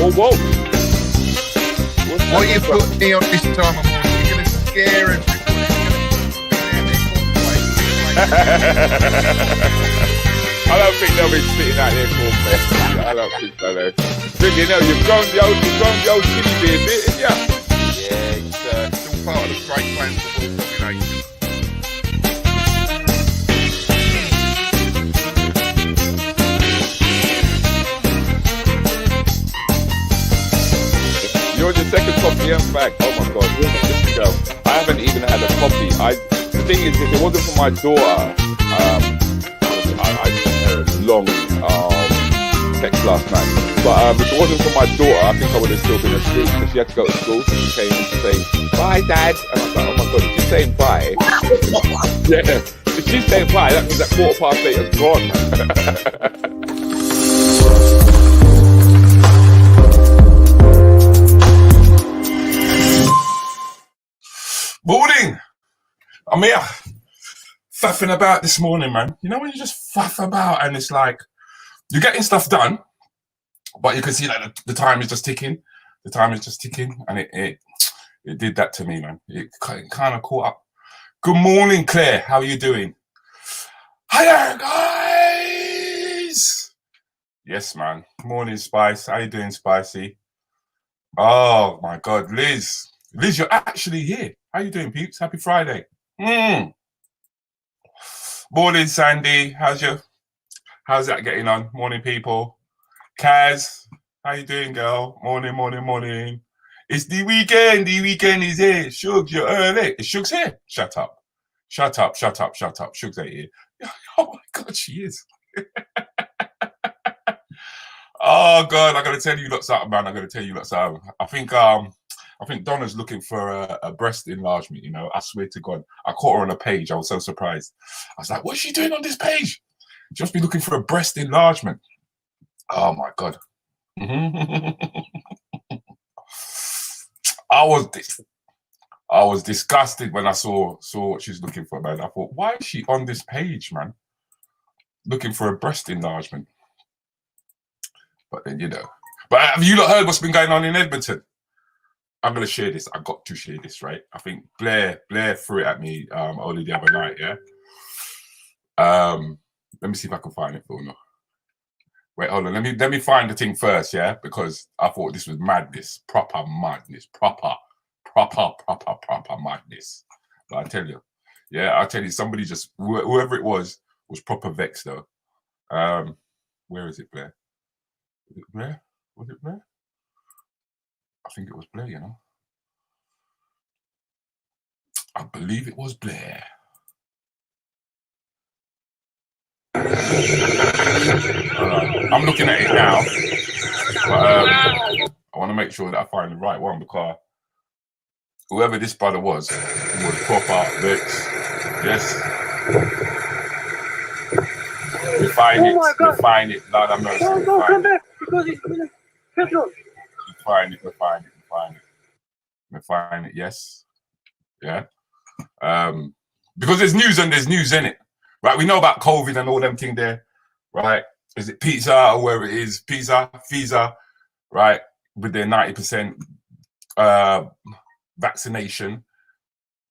Oh, whoa. What you put me on this time of morning? You're going to scare everybody. I don't think they'll be sitting out here for me. I don't think so, though. But you know, you've grown the old skinny beard bit, haven't you? Yeah, it's still part of the great plan for world domination. You're the second coffee in bag. Oh my god, listen, girl. I haven't even had a coffee. The thing is, if it wasn't for my daughter, I sent her a long text last night. But if it wasn't for my daughter, I think I would have still been asleep because she had to go to school. So she came and saying, "Bye, Dad." And I was like, "Oh my god, if she's saying bye." Yeah, if she's saying bye, that means that 8:15 is gone. Morning! I'm here, faffing about this morning, man. You know when you just faff about and it's like, you're getting stuff done, but you can see that the time is just ticking. The time is just ticking, and it did that to me, man. It kind of caught up. Good morning, Claire. How are you doing? Hi there, guys! Yes, man. Morning, Spice. How you doing, Spicy? Oh, my God. Liz, you're actually here. How you doing, peeps? Happy Friday. Morning, Sandy. How's that getting on? Morning, people. Kaz, how you doing, girl? Morning. It's the weekend. The weekend is here. Shugs, you're early. Shugs here. Shut up. Shugs ain't here. Oh my God, she is. Oh God, I gotta tell you lots something, man. I think Donna's looking for a breast enlargement, you know. I swear to God. I caught her on a page. I was so surprised. I was like, what's she doing on this page? She must be looking for a breast enlargement. Oh, my God. I was disgusted when I saw what she's looking for, man. I thought, why is she on this page, man? Looking for a breast enlargement. But then, you know. But have you not heard what's been going on in Edmonton? I'm going to share this. I got to share this, right? I think Blair threw it at me only the other night, yeah? Let me see if I can find it for you. Wait, hold on. Let me find the thing first, yeah? Because I thought this was madness. Proper madness. Proper madness. But I tell you, somebody just, whoever it was proper vexed, though. Where is it, Blair? Was it Blair? I think it was Blair, you know. I believe it was Blair. I'm looking at it now. But I want to make sure that I find the right one because whoever this brother was proper Vex. Yes. We find it. Lord have mercy. Come back because it's been a petrol. We find it, yes. Yeah. Because there's news in it. Right? We know about COVID and all them thing there, right? Is it pizza or wherever it is? Visa, right? With their 90% vaccination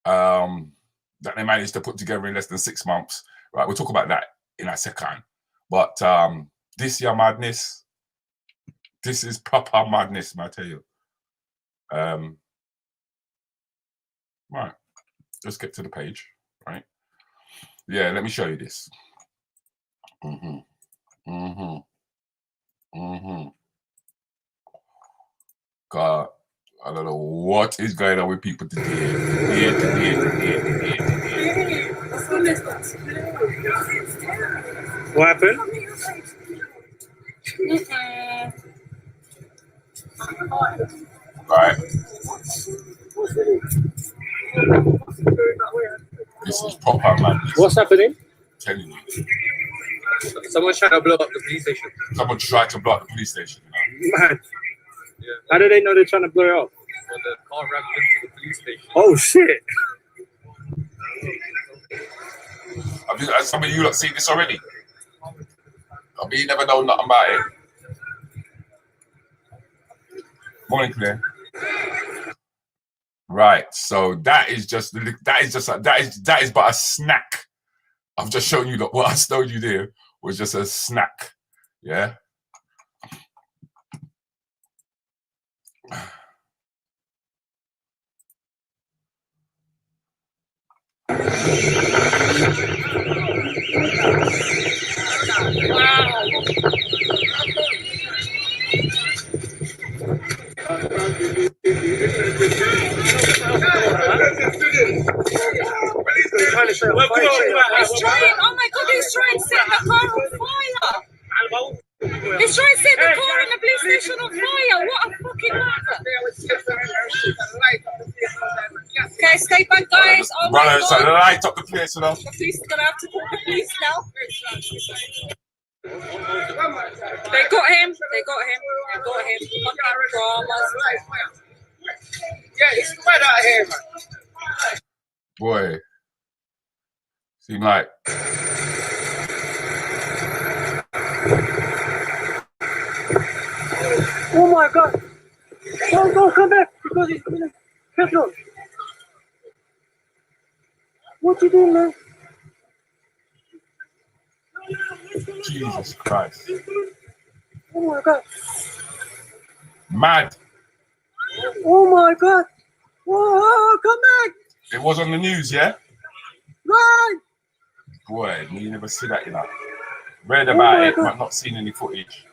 that they managed to put together in less than 6 months. Right? We'll talk about that in a second. But this year madness, this is proper madness, I tell you. Right, let's get to the page, right? Yeah, let me show you this. God, I don't know what is going on with people today. What happened? Right. This is proper madness. What's happening? I'm telling you. Someone's trying to blow up the police station. Someone tried to block the police station. You know? Man. Yeah. How do they know they're trying to blow it up? Well, the car rammed into the police station. Oh, shit. Have some of you not seen this already? I mean, you never know nothing about it. Morning, Claire. Right, so that is but a snack. I've just shown you that what I showed you there was just a snack. Yeah. He's trying, oh my God, he's trying to set the car on fire. He's trying to set the car in the police station on fire. What a fucking murder. Okay, stay back, guys. Oh my Brother, so God. light up the place, you know. The police are going to have to call the police now. They got him. They got him. They got him. Fucking dramas. Yeah, it's right out here, man. Boy. Seem like Oh my God! Go, come back because it's in a petrol. What you doing, man? Jesus Christ. Oh my God! Mad. Oh my God! Whoa, come back! It was on the news, yeah? Run! Boy, you never see that, you know. Read about it, God. but not seen any footage.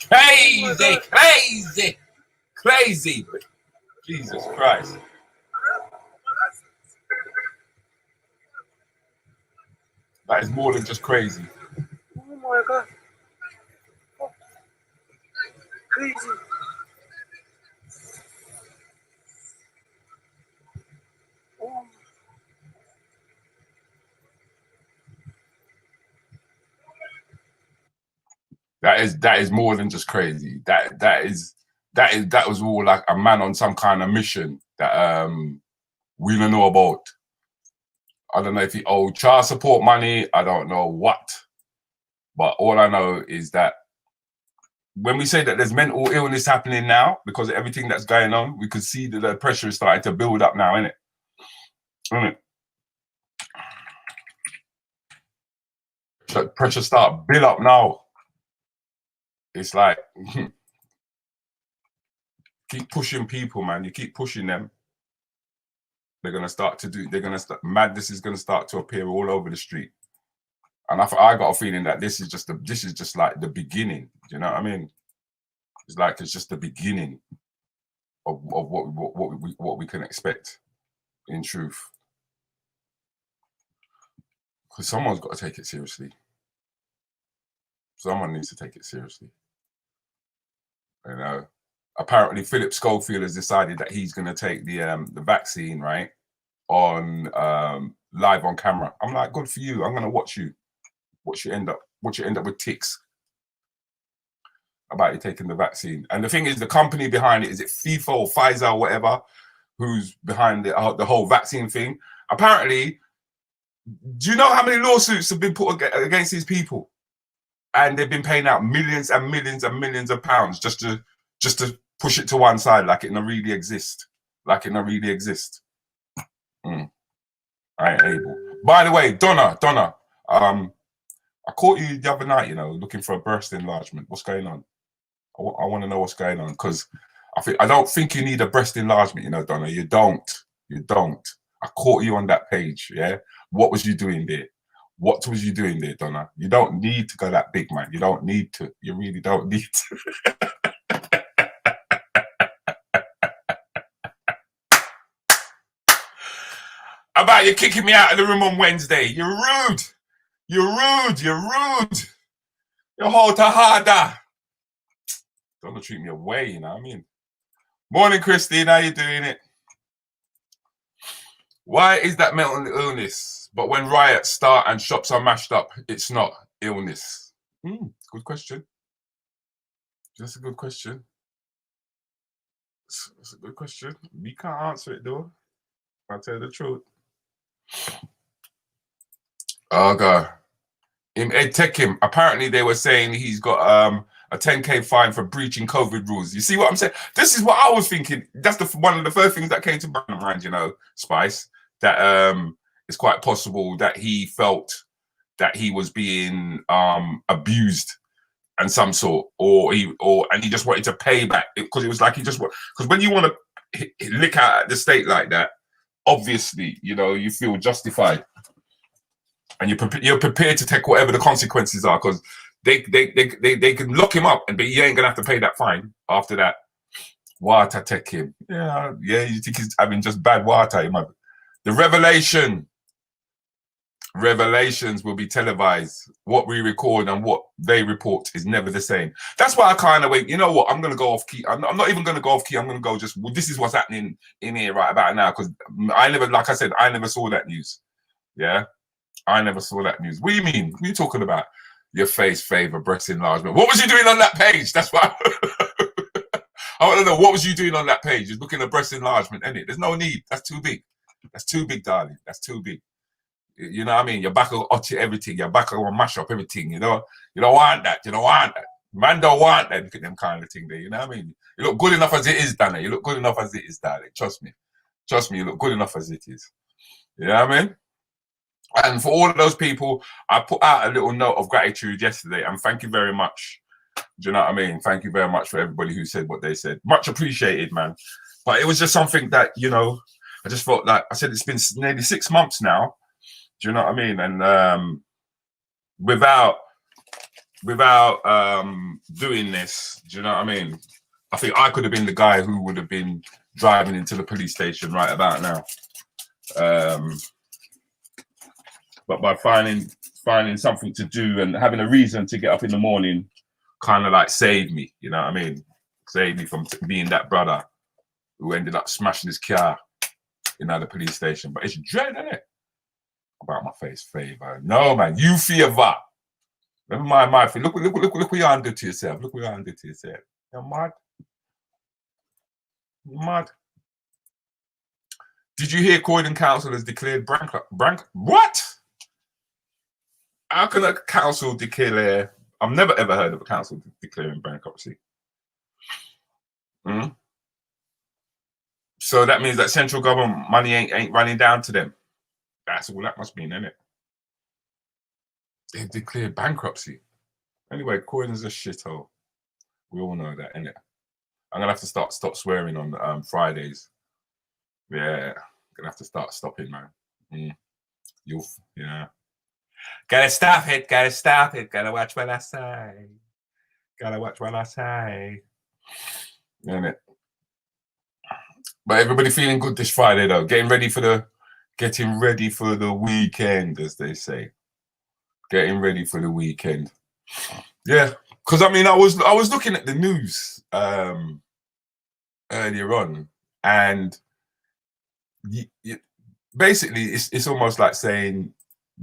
Crazy, crazy, crazy. Jesus Christ. That is more than just crazy. Oh my God! Oh. Crazy. Oh. That is more than just crazy. That was all like a man on some kind of mission that we don't know about. I don't know if he owed child support money. I don't know what, but all I know is that when we say that there's mental illness happening now because of everything that's going on, we could see that the pressure is starting to build up now, innit? So pressure start build up now. It's like keep pushing people, man. You keep pushing them. They're gonna start madness is gonna start to appear all over the street. And I got a feeling that this is just like the beginning. Do you know what I mean? It's like it's just the beginning of what we can expect in truth. Because someone's got to take it seriously. Someone needs to take it seriously. You know, apparently Philip Schofield has decided that he's going to take the vaccine, right, on live on camera. I'm like, good for you. I'm going to watch you. Watch you end up with ticks about you taking the vaccine. And the thing is, the company behind it, is it FIFA or Pfizer or whatever, who's behind the whole vaccine thing? Apparently, do you know how many lawsuits have been put against these people? And they've been paying out millions and millions and millions of pounds just to push it to one side, like it not really exist. Like it not really exist. I ain't able. By the way, Donna, I caught you the other night, you know, looking for a breast enlargement. What's going on? I want to know what's going on, because I don't think you need a breast enlargement, you know, Donna. You don't. I caught you on that page, yeah? What was you doing there? What was you doing there, Donna? You don't need to go that big, man. You don't need to. You really don't need to. About you kicking me out of the room on Wednesday. You're rude. You're rude. You're whole tahada. Don't treat me away, you know what I mean? Morning, Christine. How you doing it? Why is that mental illness? But when riots start and shops are mashed up, it's not illness. Good question. That's a good question. That's a good question. We can't answer it though. I'll tell you the truth. Oh god. Ed Tekim. Apparently they were saying he's got a 10K fine for breaching COVID rules. You see what I'm saying? This is what I was thinking. That's one of the first things that came to my mind, you know, Spice. That it's quite possible that he felt that he was being abused and some sort, and he just wanted to pay back, because it was like he just because when you want to lick out at the state like that, obviously, you know, you feel justified, and you're prepared to take whatever the consequences are, because they can lock him up, but you ain't gonna have to pay that fine after that. Water take him, yeah. You think he's having just bad water? The revelations will be televised. What we record and what they report is never the same. That's why I kind of wait. You know what? I'm going to go off key. I'm not even going to go off key. I'm going to go just, well, this is what's happening in here right about now. Because like I said, I never saw that news. Yeah? I never saw that news. What do you mean? What are you talking about? Your face favor, breast enlargement. What was you doing on that page? That's why. I want to know, what was you doing on that page? You're looking at breast enlargement, innit? There's no need. That's too big. That's too big, darling. That's too big. You know what I mean? Your back will utter everything. Your back will mash up everything. You know, you don't want that. You don't want that. Man don't want that. Look at them kind of thing there. You know what I mean? You look good enough as it is, Danny. You look good enough as it is, darling. Trust me. Trust me. You look good enough as it is. You know what I mean? And for all of those people, I put out a little note of gratitude yesterday, and thank you very much. Do you know what I mean? Thank you very much for everybody who said what they said. Much appreciated, man. But it was just something that, you know, I just felt like, I said, it's been nearly 6 months now. Do you know what I mean? And without doing this, do you know what I mean? I think I could have been the guy who would have been driving into the police station right about now. But by finding something to do and having a reason to get up in the morning, kind of like saved me. You know what I mean? Saved me from being that brother who ended up smashing his car in the police station. But it's dread, isn't it? About my face favor. No, man, you fear that. Never mind my fear. Look what you undo to yourself. Look what you undo to yourself. You're mad. You're mad. Did you hear Croydon Council has declared what? How can a council declare? I've never ever heard of a council declaring bankruptcy. So that means that central government money ain't running down to them. That's all that must mean, isn't it? They've declared bankruptcy. Anyway, Croydon's a shithole. We all know that, innit? I'm gonna have to stop swearing on Fridays. Yeah, gonna have to start stopping, man. Yeah. Gotta stop it. Gotta watch what I say. Innit? But everybody feeling good this Friday though. Getting ready for the weekend, as they say. Getting ready for the weekend. Yeah, because I mean, I was looking at the news earlier on, and basically, it's almost like saying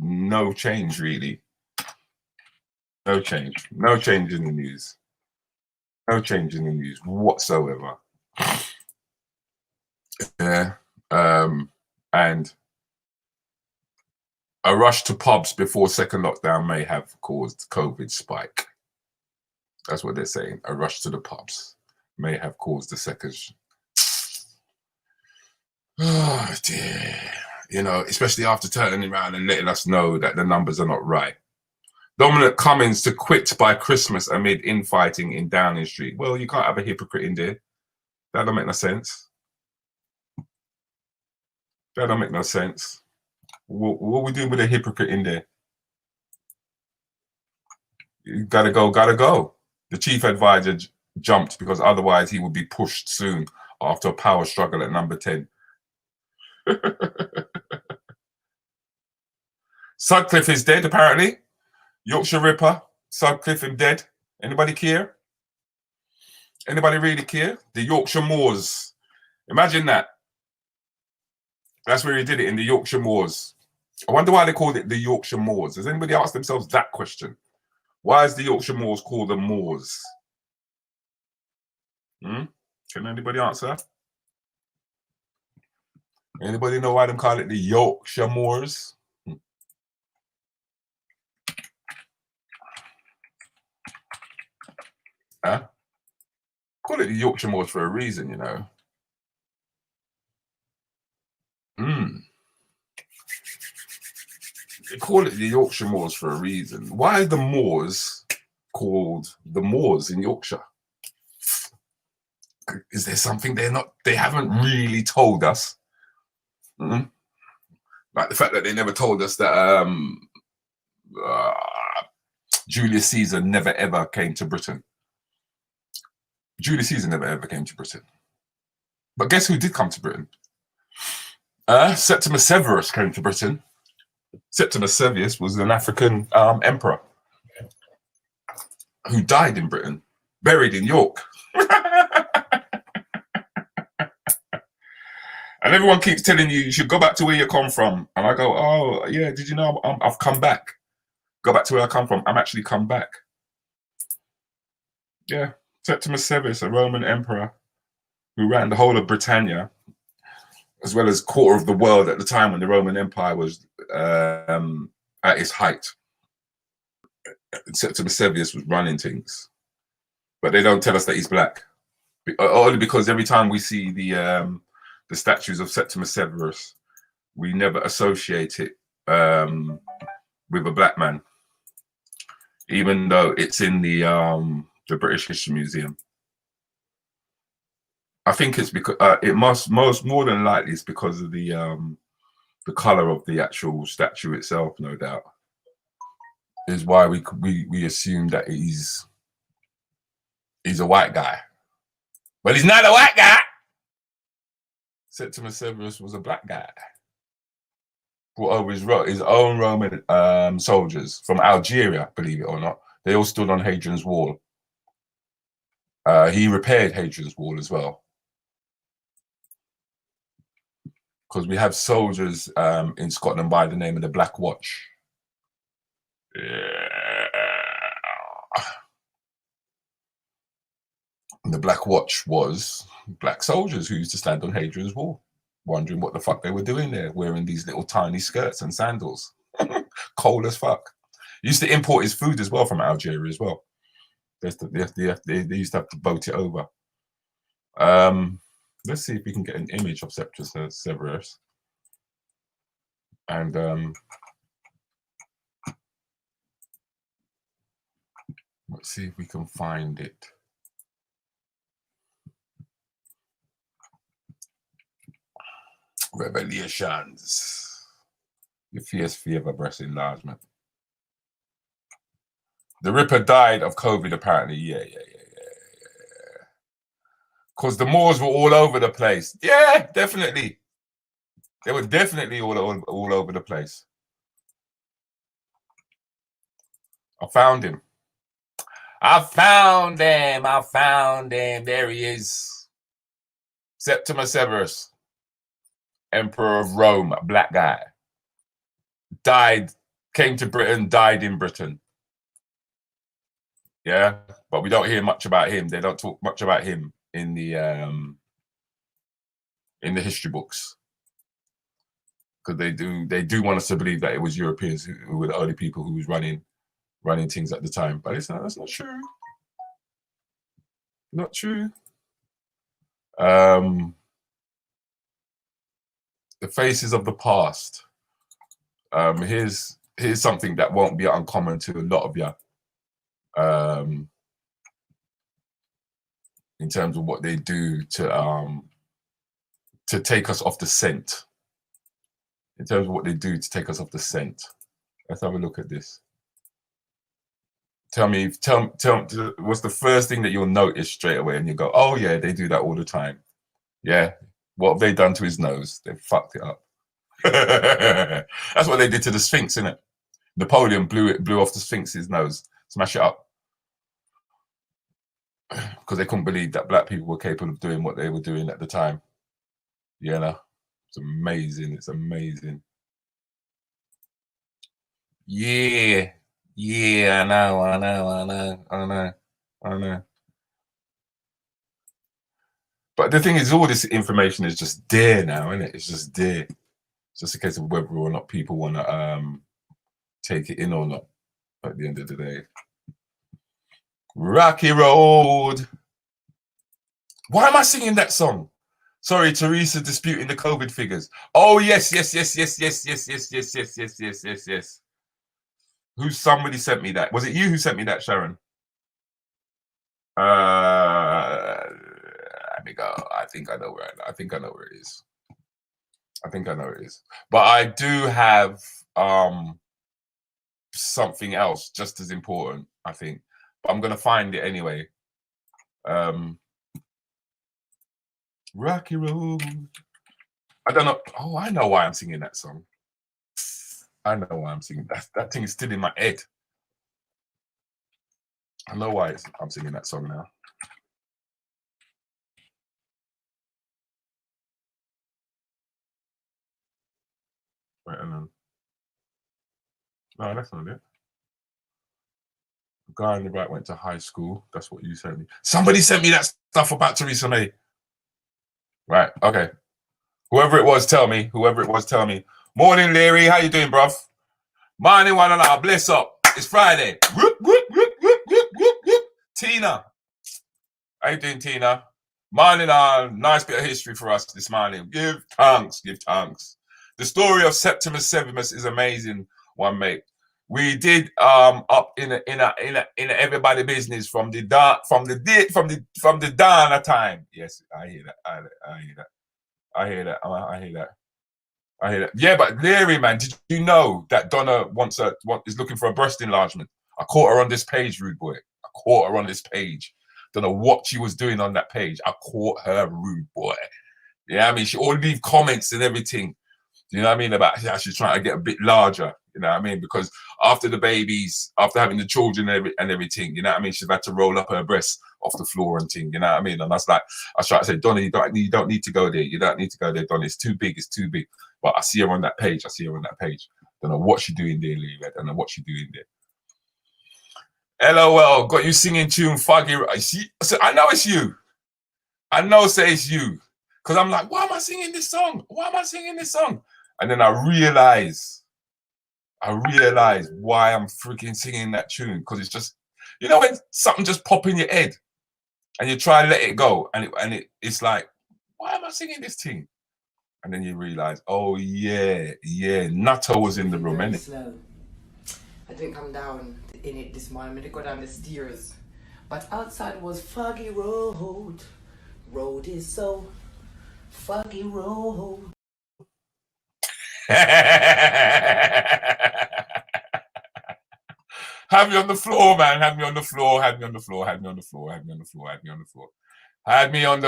no change, really. No change in the news. No change in the news whatsoever. Yeah, and a rush to pubs before second lockdown may have caused COVID spike. That's what they're saying. A rush to the pubs may have caused the second. Oh dear. You know, especially after turning around and letting us know that the numbers are not right. Dominic Cummings to quit by Christmas amid infighting in Downing Street. Well, you can't have a hypocrite in there. That don't make no sense. That don't make no sense. What are we doing with a hypocrite in there? You gotta go. The chief advisor jumped because otherwise he would be pushed soon after a power struggle at number 10. Sutcliffe is dead, apparently. Yorkshire Ripper, Sutcliffe is dead. Anybody care? Anybody really care? The Yorkshire Moors. Imagine that. That's where he did it, in the Yorkshire Moors. I wonder why they called it the Yorkshire Moors. Has anybody asked themselves that question? Why is the Yorkshire Moors called the Moors? Can anybody answer? Anybody know why they call it the Yorkshire Moors? Huh? Call it the Yorkshire Moors for a reason, you know. They call it the Yorkshire Moors for a reason. Why are the Moors called the Moors in Yorkshire? Is there something they haven't really told us? Like the fact that they never told us that Julius Caesar never ever came to Britain. Julius Caesar never ever came to Britain. But guess who did come to Britain? Septimus Severus came to Britain. Septimus Severus was an African emperor who died in Britain, buried in York. And everyone keeps telling you should go back to where you come from. And I go, oh, yeah, did you know I've come back? Go back to where I come from. I'm actually come back. Yeah, Septimus Severus, a Roman emperor who ran the whole of Britannia, as well as quarter of the world at the time when the Roman Empire was at its height. Septimus Severus was running things. But they don't tell us that he's black. Only because every time we see the statues of Septimus Severus, we never associate it with a black man, even though it's in the British History Museum. I think it's because it must more than likely it's because of the color of the actual statue itself. No doubt is why we assume that he's a white guy, but he's not a white guy. Septimus Severus was a black guy. Brought over his own Roman soldiers from Algeria, believe it or not. They all stood on Hadrian's Wall. He repaired Hadrian's Wall as well. Because we have soldiers in Scotland by the name of the Black Watch. And the Black Watch was black soldiers who used to stand on Hadrian's Wall, wondering what the fuck they were doing there, wearing these little tiny skirts and sandals. Cold as fuck. He used to import his food as well from Algeria as well. They used to have to boat it over. Let's see if we can get an image of Septimus Severus. And let's see if we can find it. Revelations. Your fierce fear of a breast enlargement. The Ripper died of COVID, apparently. Yeah. Because the Moors were all over the place. Yeah, definitely. They were definitely all over the place. I found him. I found him. There he is. Septimus Severus, Emperor of Rome, black guy. Died, came to Britain, died in Britain. Yeah, but we don't hear much about him. They don't talk much about him in the history books, because they do want us to believe that it was Europeans who were the only people who was running things at the time. But that's not true. Not true. The faces of the past. Here's something that won't be uncommon to a lot of you. In terms of what they do to take us off the scent. In terms of what they do to take us off the scent. Let's have a look at this. Tell me, what's the first thing that you'll notice straight away and you go, oh yeah, they do that all the time. Yeah, what have they done to his nose? They fucked it up. That's what they did to the Sphinx, isn't it? Napoleon blew off the Sphinx's nose, smash it up. Because they couldn't believe that black people were capable of doing what they were doing at the time. You know, it's amazing. It's amazing. Yeah, I know. But the thing is, all this information is just there now, isn't it? It's just there. It's just a case of whether or not people want to take it in or not at the end of the day. Rocky Road. Why am I singing that song? Sorry, Teresa disputing the COVID figures. Oh, yes. Somebody sent me that. Was it you who sent me that, Sharon? Let me go. I think I know where it is. But I do have something else just as important, I think. But I'm gonna find it anyway. Rocky Road. I don't know. Oh, I know why I'm singing that song. I know why I'm singing that. That thing is still in my head. I know why I'm singing that song now. Wait, no, that's not it. The guy on the right went to high school. That's what you sent me. Somebody sent me that stuff about Theresa May. Right, okay. Whoever it was, tell me. Morning, Larry. How you doing, bruv? Morning, one and all. Bless up. It's Friday. Whoop, whoop, whoop, whoop, whoop, whoop, whoop. Tina. How you doing, Tina? Morning, all. Nice bit of history for us this morning. Give thanks. The story of Septimus Severus is amazing, one mate. We did up in a everybody business from the dawn time. Yes, I hear that. Yeah, but Larry, man, did you know that Donna is looking for a breast enlargement? I caught her on this page, rude boy. Don't know what she was doing on that page. I caught her, rude boy. Yeah, I mean, she all leave comments and everything. You know what I mean? About how she's trying to get a bit larger. You know what I mean? Because after the babies, after having the children and everything, you know what I mean? She's had to roll up her breasts off the floor and thing. You know what I mean? And I try to say, Donna, you don't need to go there. You don't need to go there, Donna. It's too big. But I see her on that page. Don't know what she's doing there, Lee. I don't know what she's doing there. LOL, got you singing tune, Foggy. So I know it's you. Say it's you. Because I'm like, why am I singing this song? And then I realize why I'm freaking singing that tune. Because it's just, you know, when something just pop in your head and you try to let it go, and it's like, why am I singing this thing? And then you realize, oh yeah, Nutter was in the room, innit? Slow. I didn't come down in it this morning. I didn't go down the stairs. But outside was foggy road. Road is so foggy road. Have me on the floor, man. Had me on the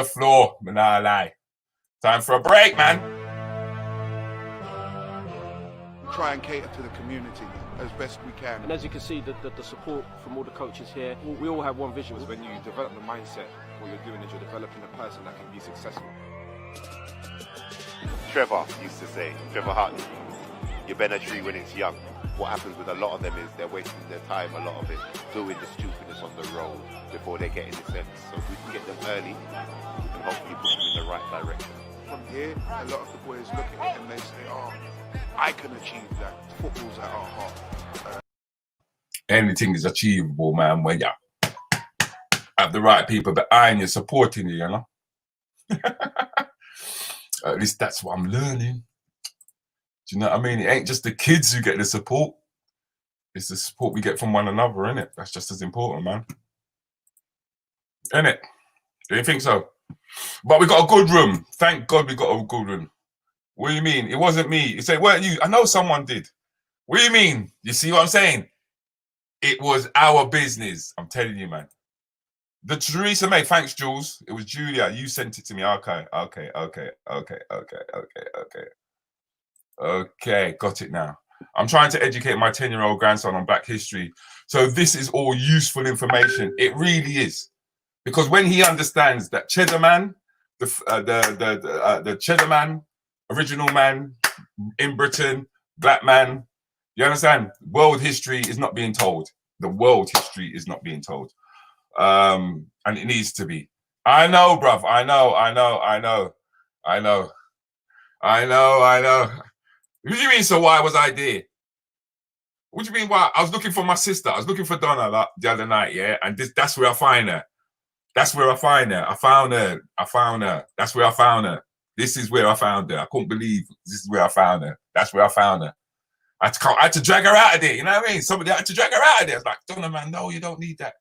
floor. But nah, lie. Time for a break, man. Try and cater to the community as best we can. And as you can see, the support from all the coaches here, we all have one vision. When you develop the mindset, what you're doing is you're developing a person that can be successful. Trevor used to say, Trevor Hart, you bend a tree when it's young. What happens with a lot of them is they're wasting their time, a lot of it, doing the stupidness on the road before they get in the sense. So if we can get them early, we can hopefully push them in the right direction. From here, a lot of the boys look at it and they say, oh, I can achieve that. Football's at our heart. Anything is achievable, man, when you have the right people behind you supporting you, you know? At least that's what I'm learning. Do you know what I mean? It ain't just the kids who get the support. It's the support we get from one another, innit? That's just as important, man. Innit? Do you think so? But we got a good room. Thank God we got a good room. What do you mean? It wasn't me. You say, weren't you? I know someone did. What do you mean? You see what I'm saying? It was our business. I'm telling you, man. The Theresa May, thanks, Jules. It was Julia. You sent it to me. Okay. Got it now. I'm trying to educate my 10-year-old grandson on Black history. So this is all useful information. It really is. Because when he understands that Cheddar Man, the Cheddar Man, original man in Britain, black man, you understand? World history is not being told. The world history is not being told. And it needs to be. I know, bruv. I know. What do you mean, so why was I there? What do you mean? Why? I was looking for my sister. I was looking for Donna the other night, yeah. And that's where I find her. That's where I find her. I found her. That's where I found her. This is where I found her. I couldn't believe this is where I found her. That's where I found her. I had to drag her out of there. You know what I mean? Somebody had to drag her out of there. I was like, Donna, man, no, you don't need that.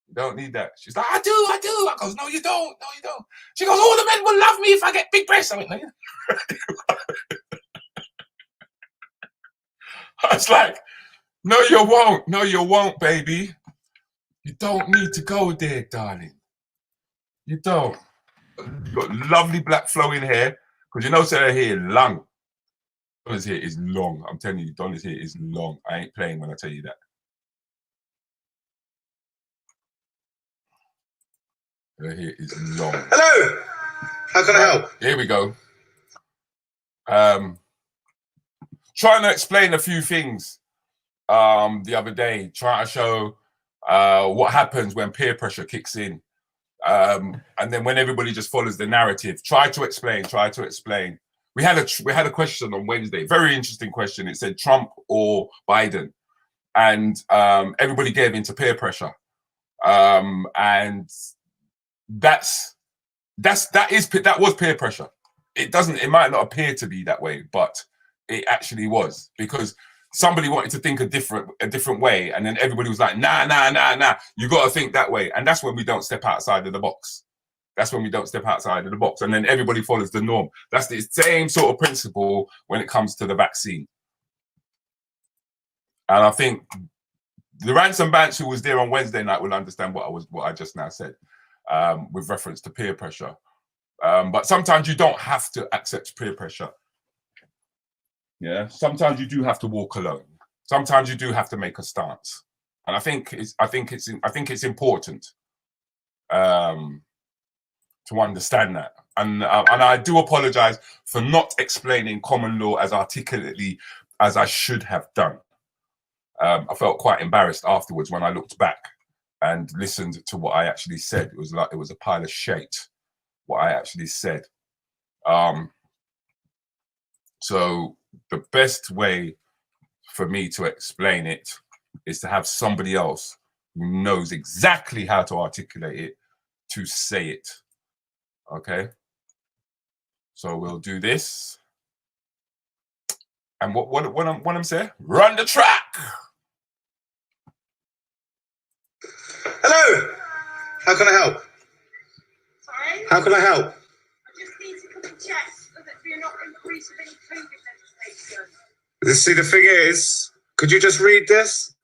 You don't need that. She's like, I do. I goes, no, you don't. No, you don't. She goes, all the men will love me if I get big breasts. I went, no, I was like, no, you won't. No, you won't, baby. You don't need to go there, darling. You don't. You got lovely black flowing hair. Because you know, so her hair long. Donna's hair is long. I'm telling you, Donna's hair is long. I ain't playing when I tell you that. Her hair is long. Hello. How can I help? Here we go. Trying to explain a few things the other day, trying to show what happens when peer pressure kicks in. And then when everybody just follows the narrative, try to explain. We had a question on Wednesday, very interesting question. It said Trump or Biden, and everybody gave into peer pressure. And that was peer pressure. It might not appear to be that way, but it actually was, because somebody wanted to think a different way, and then everybody was like, nah, you got to think that way. And that's when we don't step outside of the box. And then everybody follows the norm. That's the same sort of principle when it comes to the vaccine. And I think the Rants and Bants who was there on Wednesday night will understand what I just now said, with reference to peer pressure. But sometimes you don't have to accept peer pressure. Yeah, sometimes you do have to walk alone. Sometimes you do have to make a stance, and I think it's important to understand that. And I do apologize for not explaining common law as articulately as I should have done. I felt quite embarrassed afterwards when I looked back and listened to what I actually said. It was like it was a pile of shit what I actually said. So the best way for me to explain it is to have somebody else who knows exactly how to articulate it to say it. Okay? So we'll do this. And what I'm saying? Run the track! Hello! How can I help? Sorry? How can I help? I just need to double check that you're not increasing any COVID legislation. See, the thing is, could you just read this?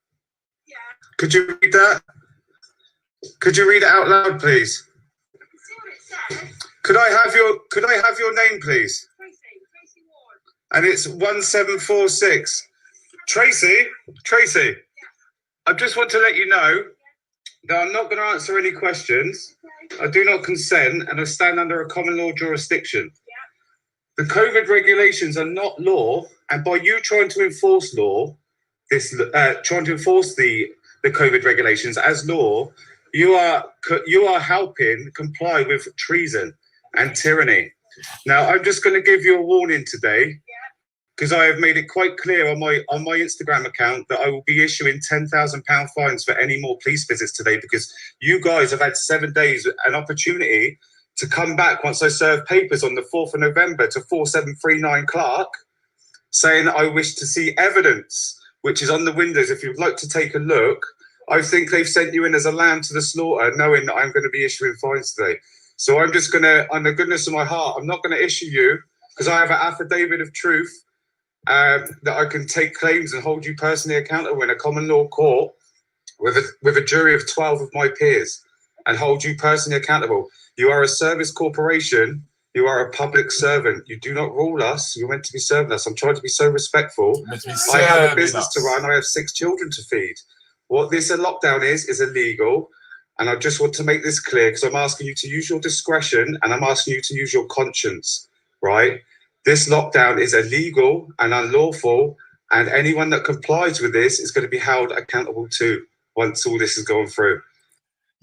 Yeah. Could you read that? Could you read it out loud, please? I can see what it says. Could I have your name, please? Tracy Ward. And it's 1746. Tracy? Yeah. I just want to let you know that I'm not going to answer any questions. Okay. I do not consent, and I stand under a common law jurisdiction. Yeah. The COVID regulations are not law, and by you trying to enforce law, trying to enforce the COVID regulations as law, you are helping comply with treason and tyranny. Now, I'm just going to give you a warning today, because I have made it quite clear on my Instagram account that I will be issuing £10,000 fines for any more police visits today, because you guys have had 7 days, an opportunity to come back once I serve papers on the 4th of November to 4739 Clark, saying that I wish to see evidence, which is on the windows. If you'd like to take a look, I think they've sent you in as a lamb to the slaughter, knowing that I'm going to be issuing fines today. So I'm just going to, on the goodness of my heart, I'm not going to issue you, because I have an affidavit of truth that I can take claims and hold you personally accountable in a common law court with a jury of 12 of my peers, and hold you personally accountable. You are a service corporation. You are a public servant. You do not rule us. You're meant to be serving us. I'm trying to be so respectful. I have a business to run. I have 6 children to feed. What this lockdown is illegal. And I just want to make this clear, because I'm asking you to use your discretion, and I'm asking you to use your conscience, right? This lockdown is illegal and unlawful, and anyone that complies with this is going to be held accountable too once all this is going through.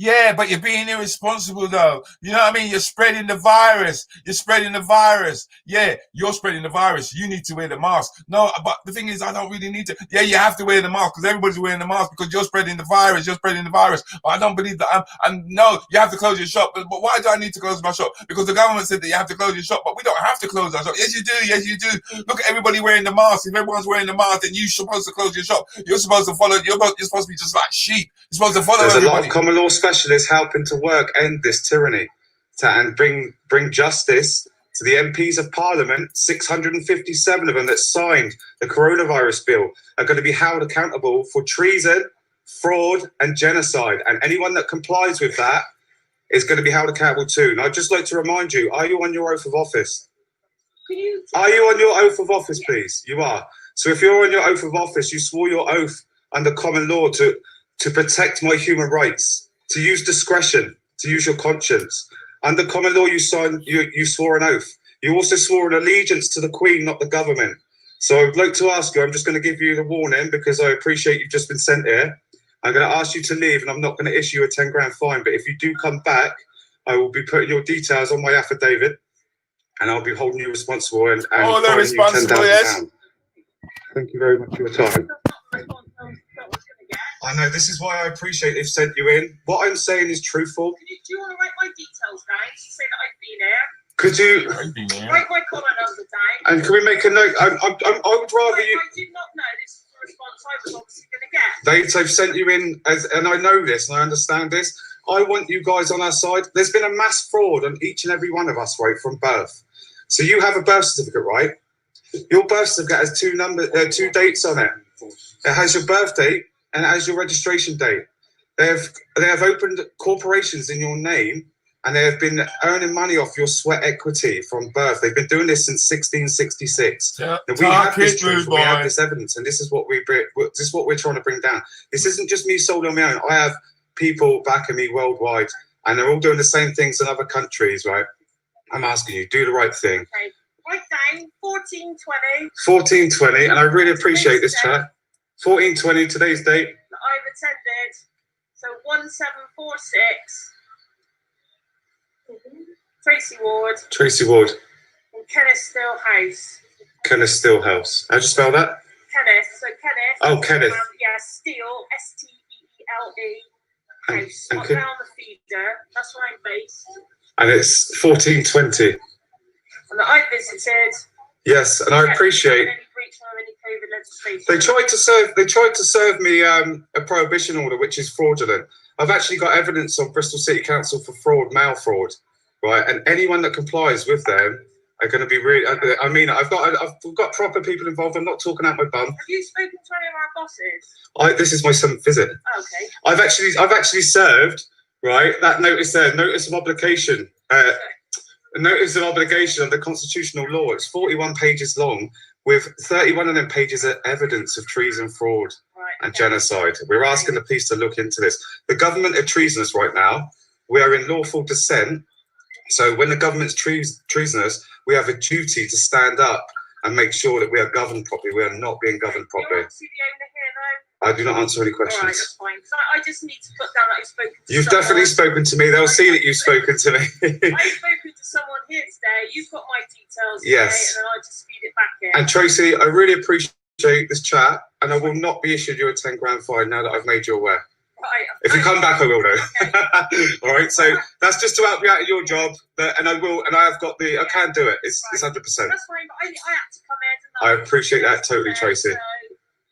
Yeah, but you're being irresponsible though. You know what I mean? You're spreading the virus. You're spreading the virus. Yeah, you're spreading the virus. You need to wear the mask. No, but the thing is, I don't really need to. Yeah, you have to wear the mask because everybody's wearing the mask because you're spreading the virus. You're spreading the virus. But I don't believe that. No, you have to close your shop. But why do I need to close my shop? Because the government said that you have to close your shop, but we don't have to close our shop. Yes, you do. Yes, you do. Look at everybody wearing the mask. If everyone's wearing the mask, then you're supposed to close your shop. You're supposed to follow. You're supposed to be just like sheep. You're supposed to follow There's everybody. a lot of common law specialists helping to work end this tyranny and bring justice to the MPs of Parliament. 657 of them that signed the coronavirus bill are going to be held accountable for treason, fraud, and genocide. And anyone that complies with that is going to be held accountable too. And I'd just like to remind you, are you on your oath of office? Are you on your oath of office, please? You are. So if you're on your oath of office, you swore your oath under common law to protect my human rights, to use discretion, to use your conscience. Under common law, you swore an oath. You also swore an allegiance to the Queen, not the government. So I'd like to ask you, I'm just going to give you the warning because I appreciate you've just been sent here. I'm going to ask you to leave and I'm not going to issue a 10 grand fine. But if you do come back, I will be putting your details on my affidavit and I'll be holding you responsible and fining you £10,000. Thank you very much for your time. I know, this is why I appreciate they've sent you in. What I'm saying is truthful. Do you want to write my details down to say that I've been here? Could you Write my collar number down? And can we make a note? I would rather you. I did not know this is the response I was obviously going to get. They've sent you in, and I know this and I understand this. I want you guys on our side. There's been a mass fraud on each and every one of us, right, from birth. So you have a birth certificate, right? Your birth certificate has two dates on it. It has your birth date and it has your registration date. They have opened corporations in your name and they have been earning money off your sweat equity from birth. They've been doing this since 1666. Yeah, we have this truth, we have this evidence, and this is what we're trying to bring down. This isn't just me solely on my own. I have people backing me worldwide, and they're all doing the same things in other countries, right? I'm asking you, do the right thing. Okay. Write down 1420. 1420, and I really appreciate this chat. 1420, today's date. I've attended. So 1746. Tracy Ward. Tracy Ward. And Kenneth Still House. Kenneth Still House. How'd you spell that? Kenneth. So Kenneth. Oh, Kenneth. Yeah, Steele. Steele. House. And Not down the feeder. That's where I'm based. And it's 1420. And that I visited. Yes, and I appreciate. They tried to serve me a prohibition order, which is fraudulent. I've actually got evidence on Bristol City Council for fraud, mail fraud, right? And anyone that complies with them are going to be really. I mean, I've got proper people involved. I'm not talking out my bum. Have you spoken to any of our bosses? This is my 7th visit. Oh, okay. I've actually served, right, that notice there, notice of obligation. A notice of obligation under constitutional law. It's 41 pages long, with 31 of them pages of evidence of treason, fraud, and genocide. We're asking the police to look into this. The government are treasonous right now. We are in lawful dissent. So when the government's treasonous, we have a duty to stand up and make sure that we are governed properly. We are not being governed properly. I do not answer any questions. All right, that's fine. So I just need to put down that I've spoken to You've someone. definitely spoken to me. They'll see that you've spoken to me. I've spoken to someone here today. You've got my details Yes. today, and then I'll just feed it back in. And Tracy, I really appreciate this chat, and I will not be issued you a 10 grand fine now that I've made you aware. Right. If you come back, I will though. Okay. All right. So that's just to help you out of your job, and I will, and I have got I can do it. It's 100%. That's fine, but I had to come in. I appreciate that totally, Tracy. So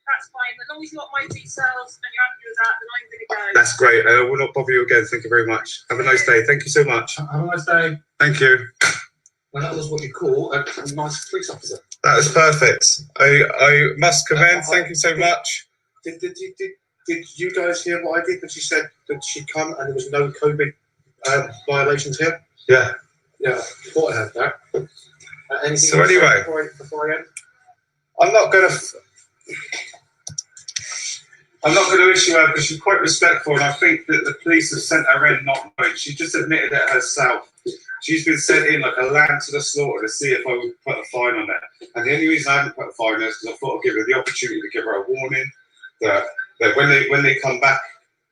that's fine. As long as you got my details and you're happy with that, then I'm going to go. That's great. I will not bother you again. Thank you very much. Have a nice day. Thank you so much. Have a nice day. Thank you. Well, that was what you call a nice police officer. That was perfect. I must commend. Thank you so much. Did you guys hear what I did? That she said that she'd come and there was no COVID violations here? Yeah. Yeah, I thought I had that. Anything So else anyway, before I end? I'm not going to issue her because she's quite respectful, and I think that the police have sent her in not knowing. She just admitted it herself. She's been sent in like a lamb to the slaughter to see if I would put a fine on it. And the only reason I haven't put a fine on it is because I thought I'd give her the opportunity to give her a warning that when they come back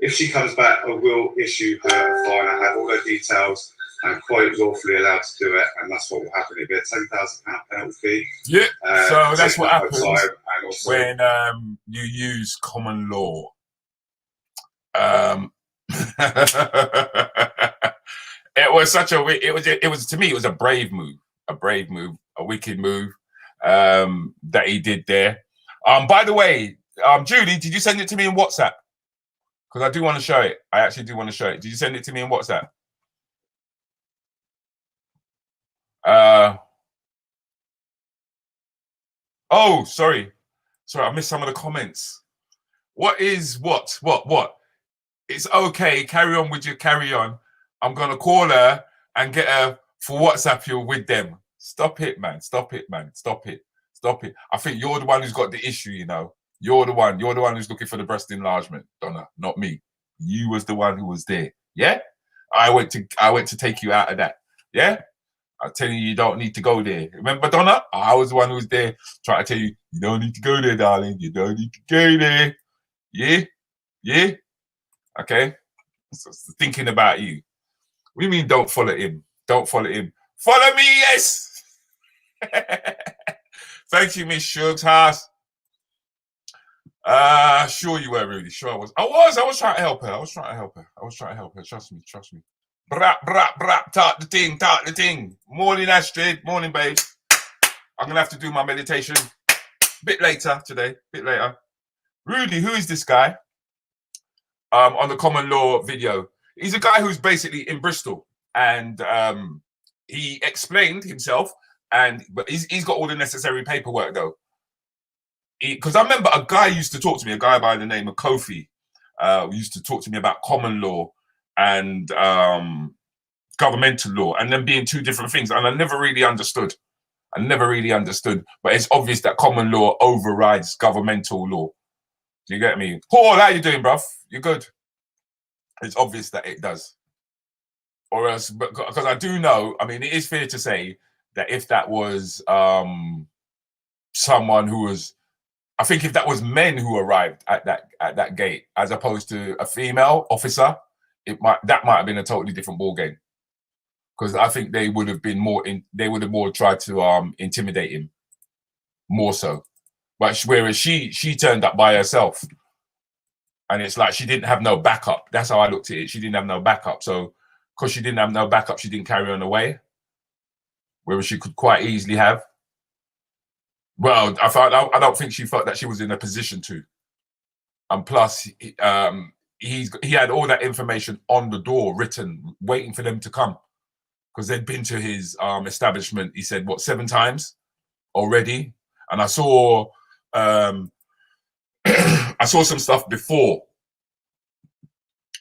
If she comes back, I will issue her a fine. I have all her details. I'm quite lawfully allowed to do it, and that's what will happen. It'll be a £10,000 penalty fee. Yeah. So that's what happens also, when you use common law. It was such a it was to me it was a brave move, a wicked move that he did there. By the way, Julie, did you send it to me in WhatsApp? Because I do want to show it. I actually do want to show it. Did you send it to me in WhatsApp? Oh, sorry, I missed some of the comments. What? It's okay. Carry on with your carry on. I'm gonna call her and get her for WhatsApp you with them. Stop it, man. Stop it. I think you're the one who's got the issue, you know. You're the one who's looking for the breast enlargement, Donna, not me. You was the one who was there. Yeah? I went to take you out of that. Yeah? I'm telling you, you don't need to go there. Remember, Donna? I was the one who was there trying to tell you, you don't need to go there, darling. You don't need to go there. Yeah? Yeah? Okay? So, thinking about you. What do you mean don't follow him? Don't follow him. Follow me, yes! Thank you, Miss Shugs House. Sure you were, Rudy. Sure I was. I was trying to help her. I was trying to help her. Trust me. Brap. Talk the thing. Morning, Astrid. Morning, babe. I'm gonna have to do my meditation a bit later today. Rudy, who is this guy? On the common law video. He's a guy who's basically in Bristol, and he explained himself, but he's got all the necessary paperwork though. Because I remember a guy used to talk to me, a guy by the name of Kofi, used to talk to me about common law and governmental law, and them being two different things, and I never really understood. But it's obvious that common law overrides governmental law. Do you get me? Paul, how you doing, bruv? You good? It's obvious that it does. Or else, because I do know, I mean, it is fair to say that if that was someone who was, I think if that was men who arrived at that gate as opposed to a female officer, that might have been a totally different ball game. Because I think they would have been more tried to intimidate him more so. But whereas she turned up by herself, and it's like she didn't have no backup. That's how I looked at it. She didn't have no backup. So because she didn't have no backup, she didn't carry on away. Whereas she could quite easily have. Well, I don't think she felt that she was in a position to. And plus, he had all that information on the door, written, waiting for them to come. Because they'd been to his establishment, he said, 7 times already? And I saw I saw some stuff before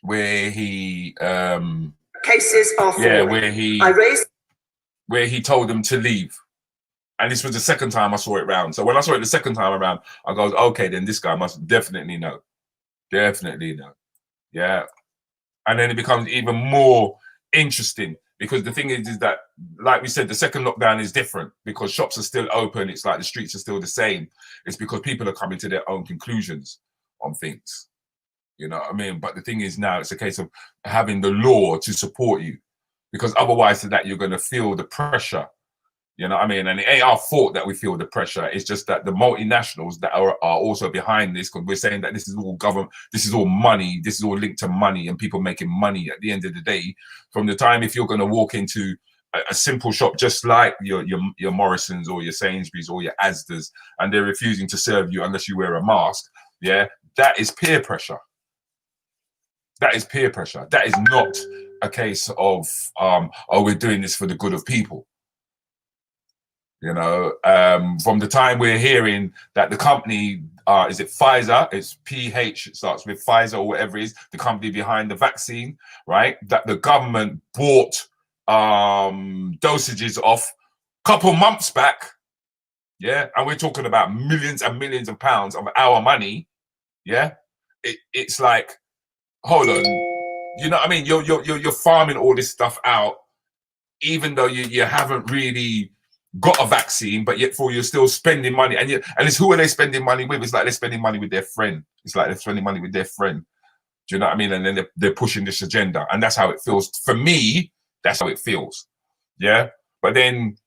where he cases are where he told them to leave. And this was the second time I saw it round. So when I saw it the second time around, I go, okay, then this guy must definitely know. Yeah. And then it becomes even more interesting because the thing is that, like we said, the second lockdown is different because shops are still open. It's like the streets are still the same. It's because people are coming to their own conclusions on things. You know what I mean? But the thing is now it's a case of having the law to support you because otherwise to that you're going to feel the pressure. You know what I mean? And it ain't our fault that we feel the pressure. It's just that the multinationals that are also behind this, because we're saying that this is all government, this is all money, this is all linked to money and people making money at the end of the day. From the time if you're going to walk into a simple shop just like your Morrisons or your Sainsbury's or your Asda's and they're refusing to serve you unless you wear a mask, yeah, that is peer pressure. That is peer pressure. That is not a case of, we're doing this for the good of people. You know, from the time we're hearing that the company, is it Pfizer? It's PH, it starts with Pfizer or whatever it is, the company behind the vaccine, right? That the government bought dosages off a couple months back, yeah? And we're talking about millions and millions of pounds of our money, yeah? It's like, hold on, you know what I mean? You're farming all this stuff out, even though you haven't really got a vaccine, but yet you're still spending money, and it's who are they spending money with? It's like they're spending money with their friend. Do you know what I mean? And then they're pushing this agenda, and that's how it feels for me. That's how it feels. Yeah. But then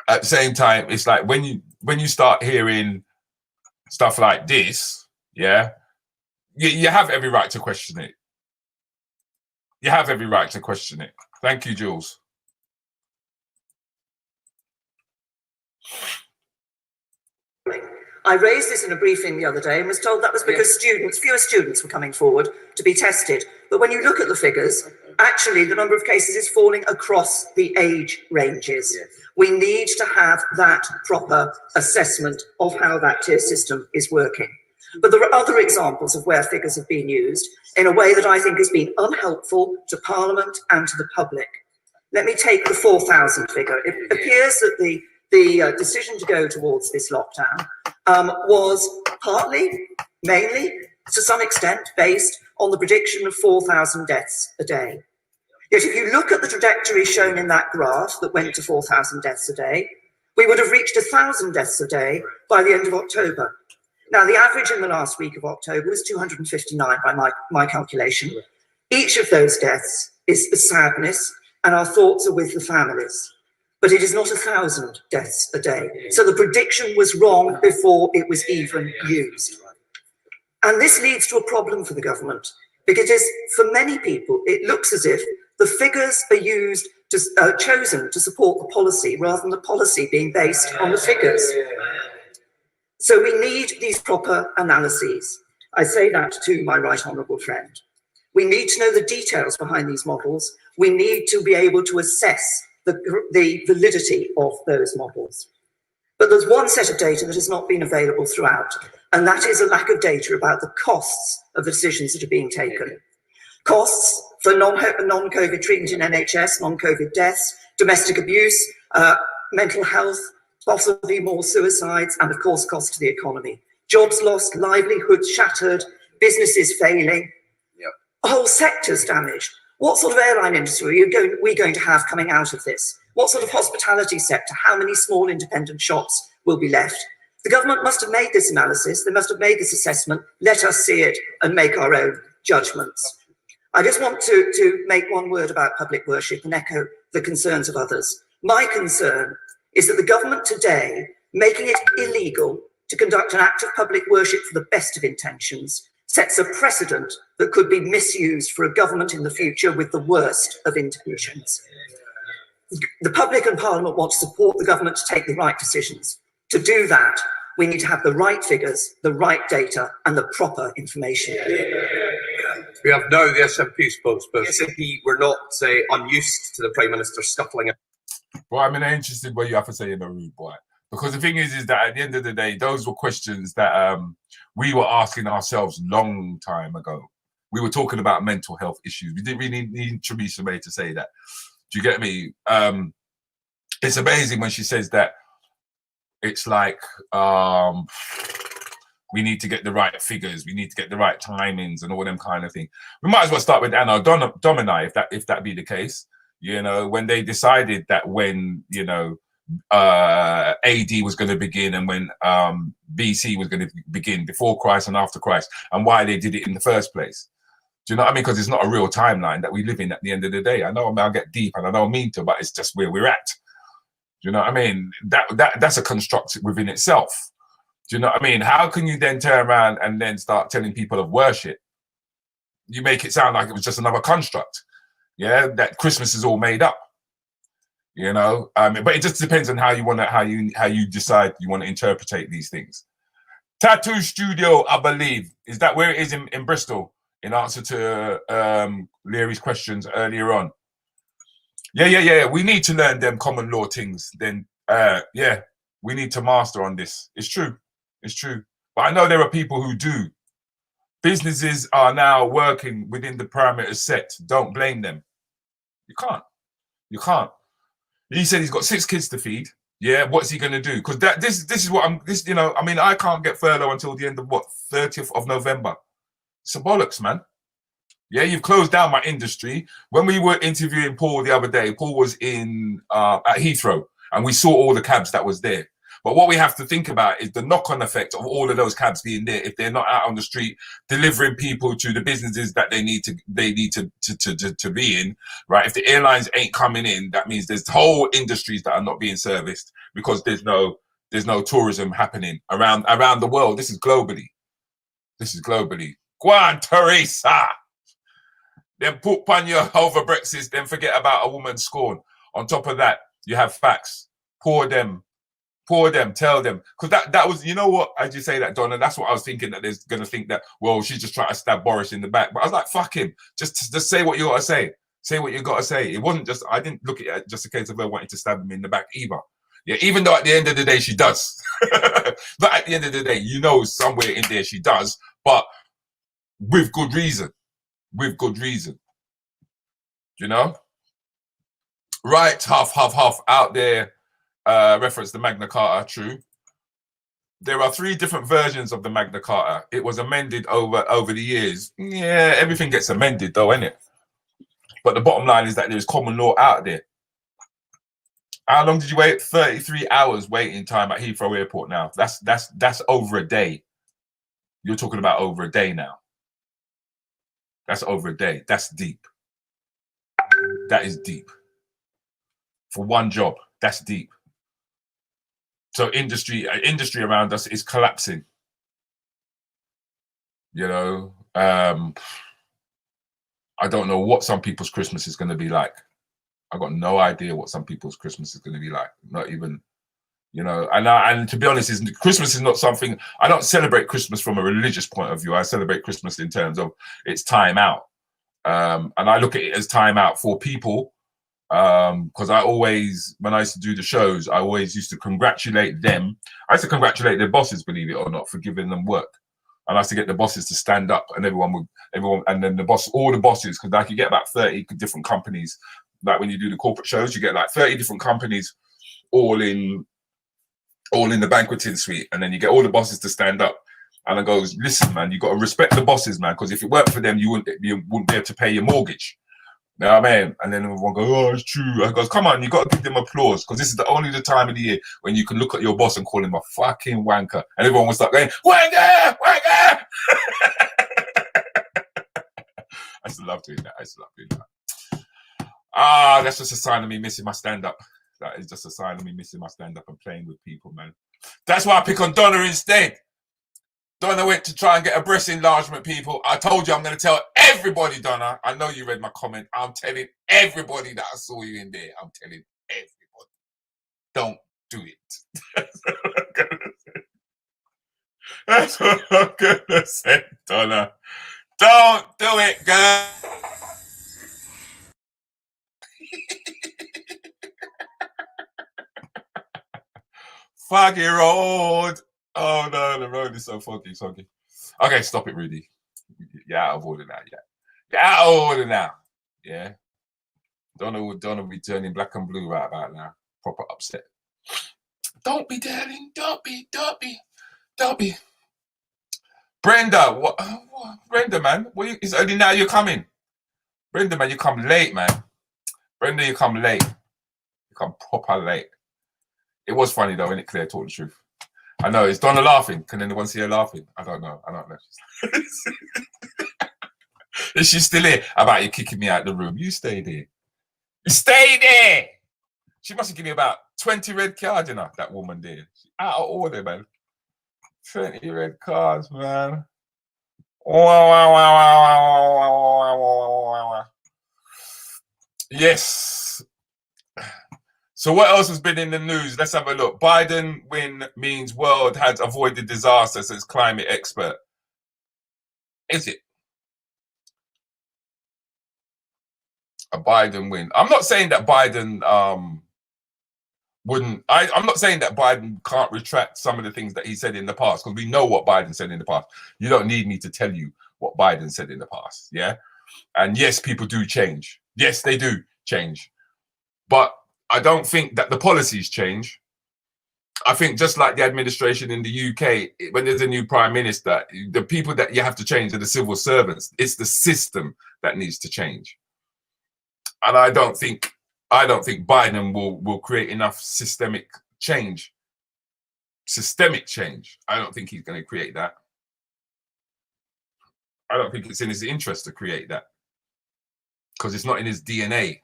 at the same time, it's like when you start hearing stuff like this, yeah, you have every right to question it. You have every right to question it. Thank you, Jules. I raised this in a briefing the other day and was told that was because fewer students were coming forward to be tested. But when you look at the figures, actually the number of cases is falling across the age ranges. We need to have that proper assessment of how that tier system is working. But there are other examples of where figures have been used in a way that I think has been unhelpful to Parliament and to the public. Let me take the 4,000 figure. It appears that the decision to go towards this lockdown was mainly, to some extent, based on the prediction of 4,000 deaths a day. Yet if you look at the trajectory shown in that graph that went to 4,000 deaths a day, we would have reached 1,000 deaths a day by the end of October. Now, the average in the last week of October was 259 by my calculation. Each of those deaths is a sadness, and our thoughts are with the families. But it is not 1,000 deaths a day. So the prediction was wrong before it was even used. And this leads to a problem for the government, because for many people, it looks as if the figures are chosen to support the policy rather than the policy being based on the figures. So we need these proper analyses. I say that to my right honourable friend. We need to know the details behind these models. We need to be able to assess the validity of those models. But there's one set of data that has not been available throughout, and that is a lack of data about the costs of the decisions that are being taken. Costs for non-COVID treatment in NHS, non-COVID deaths, domestic abuse, mental health, possibly more suicides, and of course costs to the economy. Jobs lost, livelihoods shattered, businesses failing, whole sectors damaged. What sort of airline industry are we going to have coming out of this? What sort of hospitality sector? How many small independent shops will be left? The government must have made this analysis. They must have made this assessment. Let us see it and make our own judgments. I just want to make one word about public worship and echo the concerns of others. My concern is that the government today, making it illegal to conduct an act of public worship for the best of intentions, sets a precedent that could be misused for a government in the future with the worst of intentions. The public and Parliament want to support the government to take the right decisions. To do that, we need to have the right figures, the right data, and the proper information. We have now the SNP spokesperson. The SNP were not unused to the Prime Minister scuffling it. Well, I'm interested what you have to say in a rude boy. Because the thing is that at the end of the day, those were questions that we were asking ourselves long time ago. We were talking about mental health issues. We didn't really need Theresa May to say that. Do you get me? It's amazing when she says that it's like we need to get the right figures, we need to get the right timings and all them kind of things. We might as well start with Anno Domini, if that be the case. You know, when they decided that when, you know, AD was going to begin and when BC was going to begin, before Christ and after Christ, and why they did it in the first place. Do you know what I mean? Because it's not a real timeline that we live in at the end of the day. I know I'll get deep and I don't mean to, but it's just where we're at. Do you know what I mean? That's a construct within itself. Do you know what I mean? How can you then turn around and then start telling people of worship? You make it sound like it was just another construct. Yeah, that Christmas is all made up. You know, but it just depends on how you decide you want to interpret these things. Tattoo Studio, I believe, is that where it is in Bristol? In answer to Leary's questions earlier on. Yeah. We need to learn them common law things. Then, yeah, we need to master on this. It's true. But I know there are people who do. Businesses are now working within the parameters set. Don't blame them. You can't. He said he's got 6 kids to feed. Yeah, what's he going to do? Because this is what I can't get furlough until the end of 30th of November. It's a bollocks, man. Yeah, you've closed down my industry. When we were interviewing Paul the other day, Paul was in at Heathrow, and we saw all the cabs that was there. But what we have to think about is the knock-on effect of all of those cabs being there if they're not out on the street delivering people to the businesses that they need to be in, right? If the airlines ain't coming in, that means there's whole industries that are not being serviced because there's no tourism happening around the world. This is globally. Go on, Teresa. Then put on your over Brexit, then forget about a woman's scorn. On top of that, you have facts. Pour them, tell them. Because that was, you know what, as you say that, Donna, that's what I was thinking, that they're going to think that, well, she's just trying to stab Boris in the back. But I was like, fuck him. Just say what you got to say. Say what you got to say. It wasn't just, I didn't look at it just a case of her wanting to stab him in the back either. Yeah, even though at the end of the day she does. But at the end of the day, you know somewhere in there she does, but with good reason. You know? Right, huff out there. Reference the Magna Carta, true. There are 3 different versions of the Magna Carta. It was amended over the years. Yeah, everything gets amended though, innit? But the bottom line is that there's common law out there. How long did you wait? 33 hours waiting time at Heathrow Airport now. That's over a day. You're talking about over a day now. That's over a day. That's deep. That is deep. For one job, that's deep. So industry around us is collapsing. You know, I don't know what some people's Christmas is going to be like. I've got no idea what some people's Christmas is going to be like. Not even, you know. And to be honest, Christmas is not something. I don't celebrate Christmas from a religious point of view. I celebrate Christmas in terms of it's time out, and I look at it as time out for people. Because I always, when I used to do the shows, I always used to congratulate them. I used to congratulate their bosses, believe it or not, for giving them work. And I used to get the bosses to stand up, and everyone, and then all the bosses, because I could get about 30 different companies. Like when you do the corporate shows, you get like 30 different companies all in the banqueting suite, and then you get all the bosses to stand up. And I goes, listen, man, you got to respect the bosses, man, because if it weren't for them, you wouldn't be able to pay your mortgage. You know what I mean? And then everyone goes, oh, it's true. I goes, come on, you got to give them applause, because this is the time of the year when you can look at your boss and call him a fucking wanker. And everyone will start going, wanker, wanker! I used to love doing that. That's just a sign of me missing my stand-up. That is just a sign of me missing my stand-up and playing with people, man. That's why I pick on Donna instead. Donna went to try and get a breast enlargement, people. I told you I'm going to tell everybody, Donna. I know you read my comment. I'm telling everybody that I saw you in there. I'm telling everybody. Don't do it. That's what I'm going to say, Donna. Don't do it, girl. Foggy road. Oh no, the road is so foggy. Okay, stop it, Rudy. You're out of order now. Yeah, you're out of order now. Yeah. Donna will be turning black and blue right about now. Proper upset. Don't be, darling. Don't be. Brenda, what? Brenda, man. It's only now you're coming. Brenda, man, you come late, man. Brenda, you come late. You come proper late. It was funny though, innit, Claire? Talk the truth. I know. Is Donna laughing? Can anyone see her laughing? I don't know. Is she still here? How about you kicking me out of the room? You stay there. You stay there. She must have given me about 20 red cards, you know, that woman there. She's out of order, man. 20 red cards, man. Yes. So what else has been in the news? Let's have a look. Biden win means world has avoided disaster, says climate expert. Is it? A Biden win. I'm not saying that Biden wouldn't. I'm not saying that Biden can't retract some of the things that he said in the past, because we know what Biden said in the past. You don't need me to tell you what Biden said in the past. Yeah. And yes, people do change. Yes, they do change. But I don't think that the policies change. I think just like the administration in the UK, when there's a new prime minister, the people that you have to change are the civil servants. It's the system that needs to change. And I don't think Biden will create enough systemic change systemic change, I don't think he's going to create that. I don't think it's in his interest to create that, because it's not in his DNA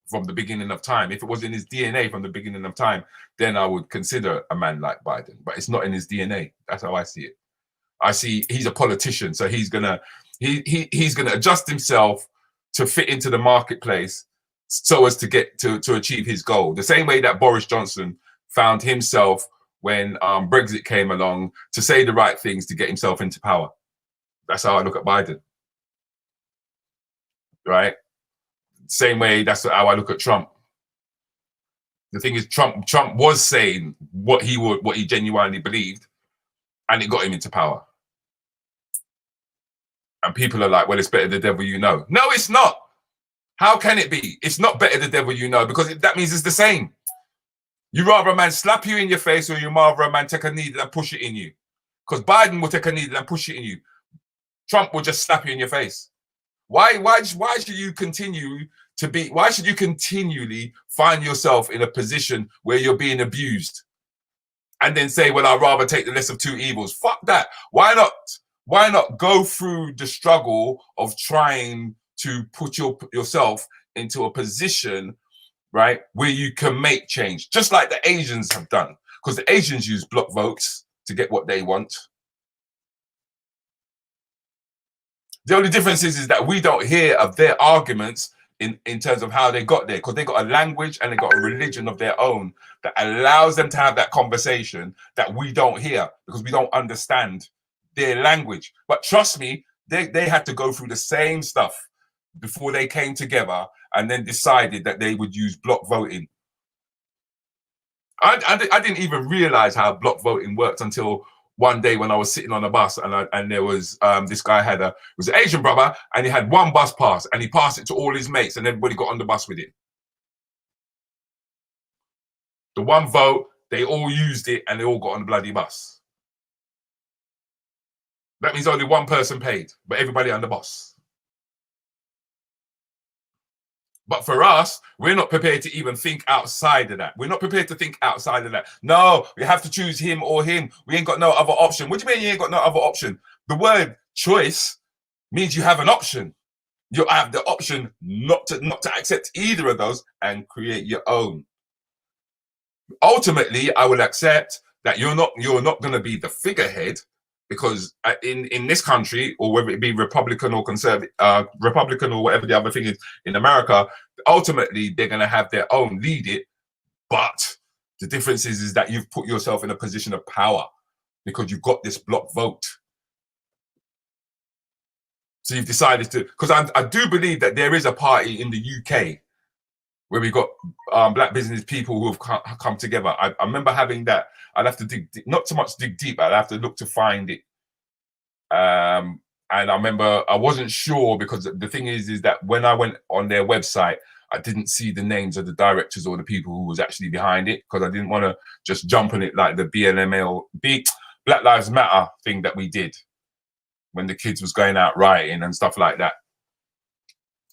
from the beginning of time. If it was in his DNA from the beginning of time, then I would consider a man like Biden, but it's not in his DNA. That's how I see it. I see he's a politician, so he's gonna adjust himself to fit into the marketplace so as to get to achieve his goal. The same way that Boris Johnson found himself when Brexit came along, to say the right things to get himself into power. That's how I look at Biden, right? Same way, that's how I look at Trump. The thing is, Trump was saying what he genuinely believed, and it got him into power. And people are like, well, it's better the devil you know. No, it's not. How can it be? It's not better the devil you know, because that means it's the same. You rather a man slap you in your face, or you rather a man take a needle and push it in you? Because Biden will take a needle and push it in you. Trump will just slap you in your face. Why should you continue to be? Why should you continually find yourself in a position where you're being abused, and then say, well, I'd rather take the less of two evils? Fuck that. Why not? Why not go through the struggle of trying to put yourself into a position, right, where you can make change, just like the Asians have done? Because the Asians use block votes to get what they want. The only difference is that we don't hear of their arguments in terms of how they got there, because they got a language and they got a religion of their own that allows them to have that conversation that we don't hear, because we don't understand their language. But trust me, they had to go through the same stuff before they came together and then decided that they would use block voting. I didn't even realize how block voting worked until one day when I was sitting on a bus, and there was this guy was an Asian brother, and he had one bus pass, and he passed it to all his mates, and everybody got on the bus with it. The one vote, they all used it, and they all got on the bloody bus. That means only one person paid, but everybody on the bus. But for us, we're not prepared to even think outside of that. We're not prepared to think outside of that. No, we have to choose him or him. We ain't got no other option. What do you mean you ain't got no other option? The word choice means you have an option. You have the option not to accept either of those and create your own. Ultimately, I will accept that you're not going to be the figurehead, because in this country, or whether it be Republican or conservative, Republican or whatever the other thing is in America, ultimately they're going to have their own lead it. But the difference is that you've put yourself in a position of power because you've got this block vote. So you've decided to, because I do believe that there is a party in the UK where we've got black business people who have come together. I remember having that. I'd have to dig, not so much dig deep, I'd have to look to find it. And I remember I wasn't sure, because the thing is that when I went on their website, I didn't see the names of the directors or the people who was actually behind it, because I didn't want to just jump on it like the Black Lives Matter thing that we did when the kids was going out rioting and stuff like that.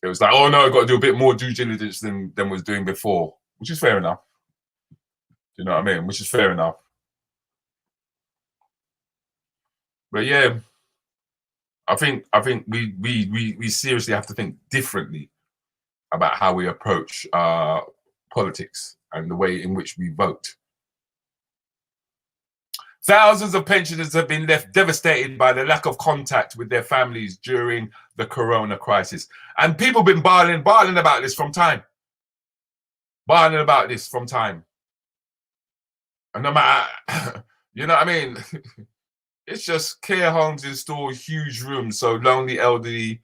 It was like, oh no, I've got to do a bit more due diligence than was doing before, which is fair enough. Do you know what I mean? Which is fair enough. But yeah, I think we seriously have to think differently about how we approach politics and the way in which we vote. Thousands of pensioners have been left devastated by the lack of contact with their families during the corona crisis. And people have been barling about this from time. Barling about this from time. And no matter, you know what I mean? It's just care homes install huge rooms so lonely elderly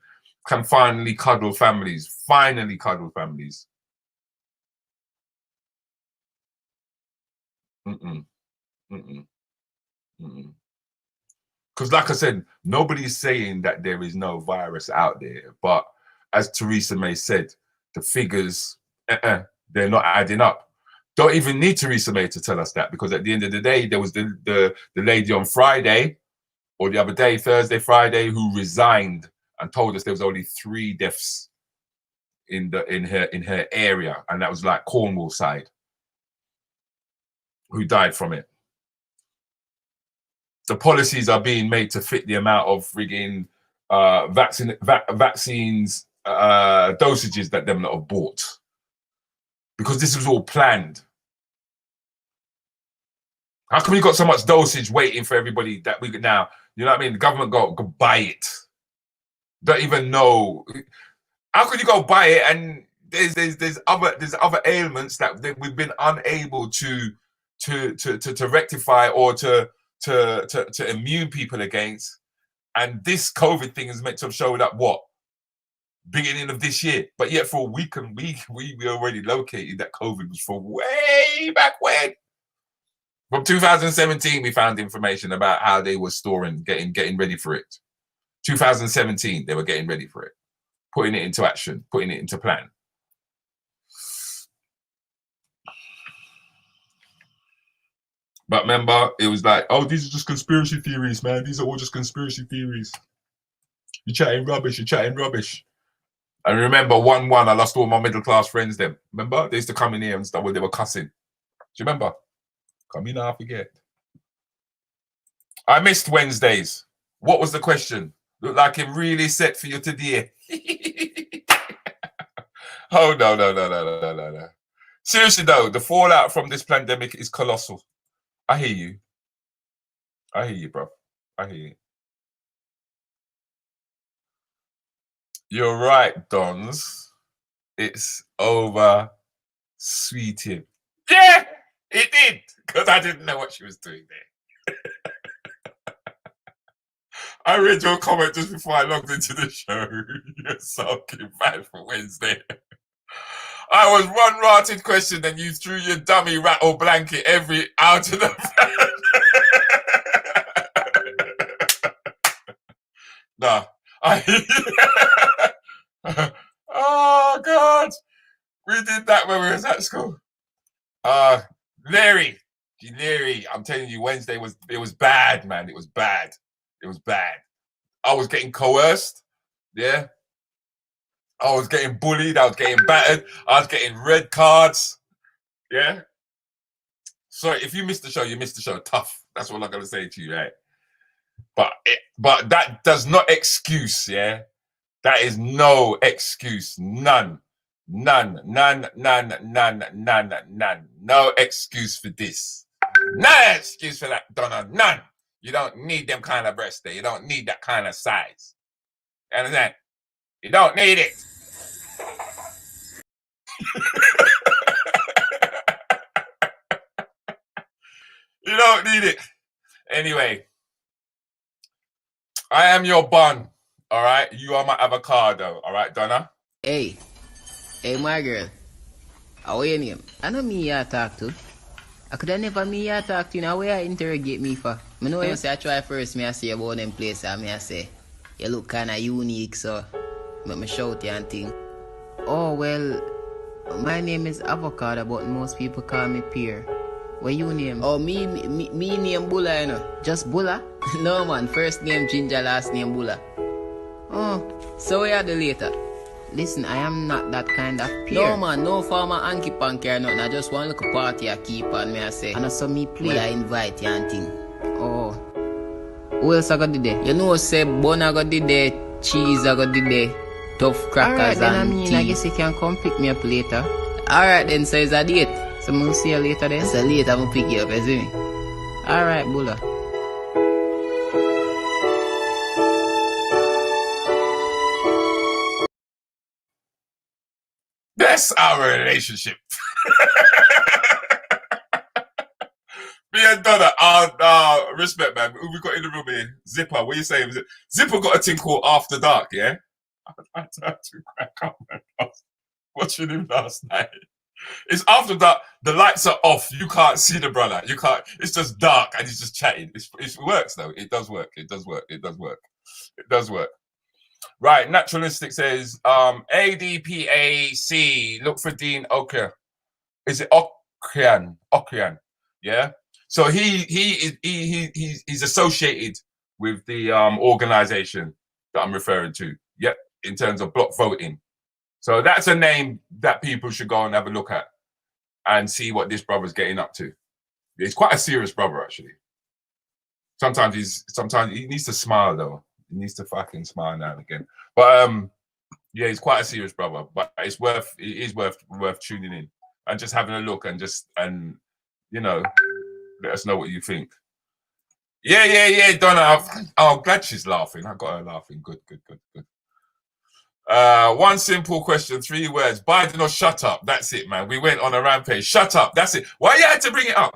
can finally cuddle families. Finally cuddle families. Because like I said, nobody's saying that there is no virus out there. But as Theresa May said, the figures, they're not adding up. Don't even need Theresa May to tell us that, because at the end of the day, there was the lady on Friday, or the other day, Thursday, Friday, who resigned and told us there was only 3 deaths in her area, and that was like Cornwall side, who died from it. the policies are being made to fit the amount of frigging vaccines dosages that them lot have bought, because this was all planned. How come you got so much dosage waiting for everybody that we could now? You know what I mean? The government go buy it. Don't even know. How could you go buy it and there's other ailments that we've been unable to rectify or to immune people against, and this COVID thing is meant to have showed up what, beginning of this year, but yet for a week and we already located that COVID was for way back when. From 2017, we found information about how they were storing, getting ready for it. 2017, they were getting ready for it, putting it into action, putting it into plan. But remember, it was like, oh, these are just conspiracy theories, man. These are all just conspiracy theories. You're chatting rubbish. You're chatting rubbish. And remember, 1-1, I lost all my middle class friends then. Remember? They used to come in here and stuff when they were cussing. Do you remember? Come in, I forget. I missed Wednesdays. What was the question? Looked like it really set for you today. Oh, no. Seriously, though, the fallout from this pandemic is colossal. I hear you. I hear you, bro. I hear you. You're right, Dons. It's over, sweetie. Yeah, it did. Because I didn't know what she was doing there. I read your comment just before I logged into the show. You're sulking bad for Wednesday. I was one rotted question, and you threw your dummy rattle blanket every out of the fan. Oh God, we did that when we was at school. Larry, I'm telling you, Wednesday was bad, man. It was bad. I was getting coerced. Yeah. I was getting bullied. I was getting battered. I was getting red cards. Yeah. Sorry, if you missed the show, you missed the show. Tough. That's what I'm going to say to you, right? But that does not excuse, yeah? That is no excuse. None. No excuse for this. No excuse for that, Donna. None. You don't need them kind of breasts there. You don't need that kind of size. You understand? You don't need it. You don't need it. Anyway, I am your bun. All right? You are my avocado. All right, Donna? Hey, my girl. How are your name? I know me you talk to. I could have never me you talk to. You know where you interrogate me for. I know you say I try first. Me I say about them place. And me I say, you look kind of unique, so make me shout you and thing. Oh, well, my name is Avocado, but most people call me Pear. What you name? Oh, me name Bulla, you know. Just Bulla? No, man. First name Ginger, last name Bulla. Oh, so we are the later. Listen, I am not that kind of Pear. No, man. No farmer hanky panky or nothing. I just want to look a party I keep on me, I say. And so me play, I invite you and thing. Oh. Who else I got today? You know, say bun I got today, cheese I got today, tough crackers and tea. I guess you can come pick me up later. Alright then, so it's a date. So I'm going to see you later then. So later I'm going to pick you up, you see me? Alright, Bulla. That's our relationship. Me and Donna, respect, man. Who we got in the room here? Zipper, what you saying? Zipper got a thing called After Dark, yeah? I had to crack up, man. I was watching him last night. It's after dark, the lights are off, you can't see the brother. You can't, it's just dark and he's just chatting. It works though. It does work. Right, Naturalistic says, ADPAC, look for Dean Oker. Is it Okrian? Yeah. So he's associated with the organization that I'm referring to. Yep, in terms of block voting. So that's a name that people should go and have a look at and see what this brother's getting up to. He's quite a serious brother, actually. Sometimes he needs to smile though. He needs to fucking smile now and again. But yeah, he's quite a serious brother. But it is worth tuning in and just having a look and you know, let us know what you think. Yeah, Donna. I'm glad she's laughing. I got her laughing. Good. One simple question, 3 words. Biden or shut up. That's it, man. We went on a rampage. Shut up. That's it. Why you had to bring it up?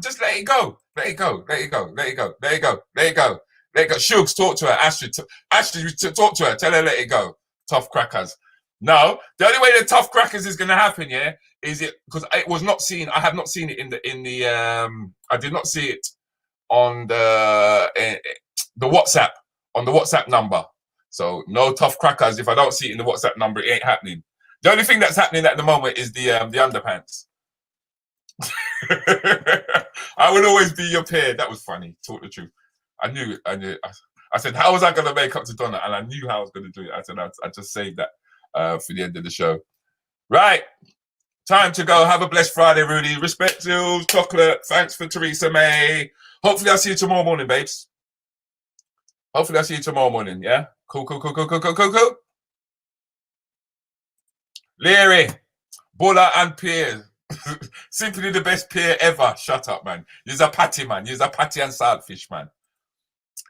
Just let it go. Let it go. Shugs, talk to her. Ashley, talk to her. Tell her let it go. Tough crackers. No, the only way the tough crackers is going to happen, yeah, is it because it was not seen. I have not seen it in the. I did not see it on the WhatsApp number. So no tough crackers. If I don't see it in the WhatsApp number, it ain't happening. The only thing that's happening at the moment is the underpants. I will always be your peer. That was funny. Talk the truth. I knew. I said, how was I going to make up to Donna? And I knew how I was going to do it. I said, I just saved that for the end of the show. Right. Time to go. Have a blessed Friday, Rudy. Respect to Chocolate. Thanks for Theresa May. Hopefully I'll see you tomorrow morning, babes. Hopefully I'll see you tomorrow morning, yeah? Cool. Leary, Buller and Piers. Simply the best peer ever. Shut up, man. You're a patty, man. You're a patty and saltfish, man.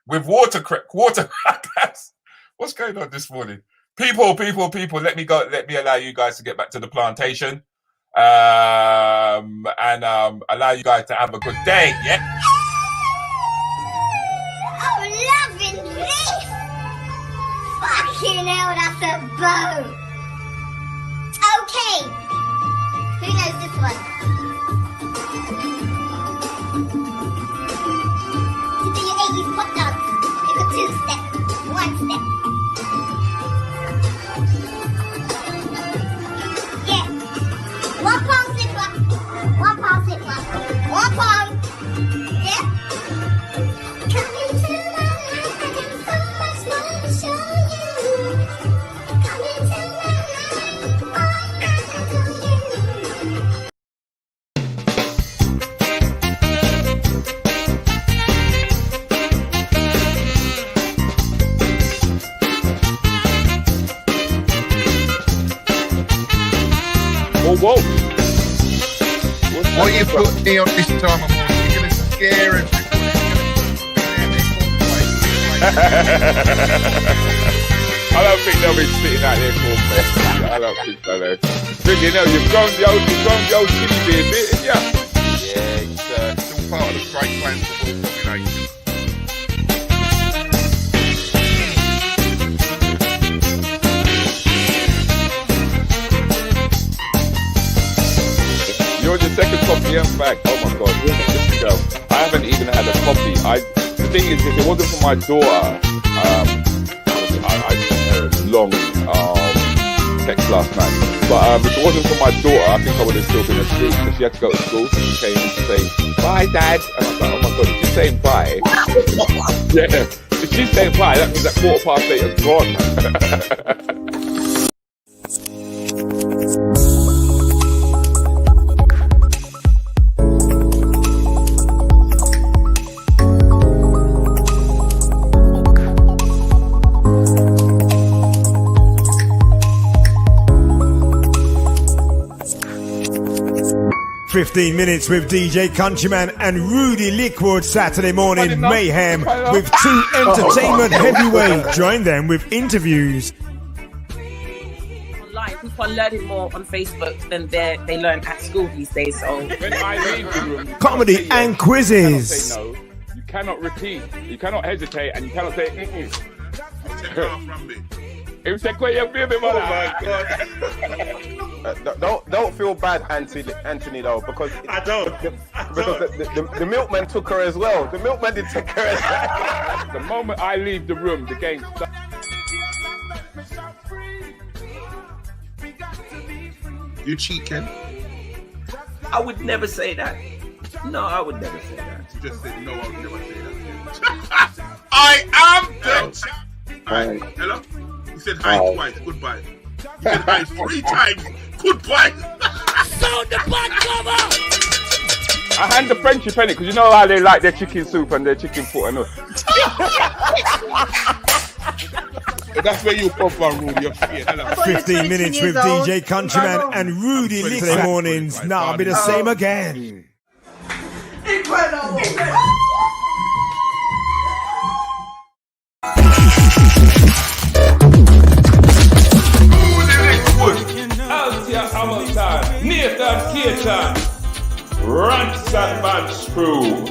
With water crackers. What's going on this morning? People, let me go. Let me allow you guys to get back to the plantation. And allow you guys to have a good day, yeah? Oh, loving this! Fucking hell, that's a boat! Okay, who knows this one? To do your 80s pop dance, it's a 2-step, 1-step. Yeah, 1 palm slip up, 1 palm slip up, 1 palm, yeah. Come into my life, I got so much more to show you. Come into my life, all I got to you. Whoa. What you put me on this time of morning? You're going to scare everybody. I don't think they'll be sitting out here for me. I don't think so, though. But you know, you've grown the old city beer bit, haven't you? Yeah, it's still part of the great plan for world domination. You're the second coffee in fact. Oh my god, listen, girl. I haven't even had a coffee. The thing is, if it wasn't for my daughter, I sent her a long text last night. But if it wasn't for my daughter, I think I would have still been asleep because she had to go to school. So she came to say, bye, Dad. And I was like, oh my god, if she's saying bye. Yeah, if she's saying bye, that means that 8:15 is gone. "15 Minutes with DJ Countryman and Rudi Lickwood Saturday morning mayhem with 2 entertainment heavyweight. Join them with interviews. Online, people are learning more on Facebook than they learn at school these days. So when I leave the room, comedy and quizzes. No, you cannot repeat, you cannot hesitate, and you cannot say He said, "Quit your baby, mother." Don't feel bad, Anthony, though, because I don't. The milkman took her as well. The milkman did take her as well. The moment I leave the room, the game starts. You cheat, Ken? I would never say that. No, I would never say that. You just said no, I would never say that. I am the champ. Hi. Hello? You said hi twice. Goodbye. You said hi 3 times. Goodbye. Sound the butt cover. I hand the friendship in it because you know how they like their chicken soup and their chicken foot and all. That's where you come from, Rudy. You're straight. 15 minutes with DJ Countryman and Rudy Lickwood mornings. Now I'll be the same again. Incredible. Althea Hamilton, Nathan Keaton, Rants and Bants Crew.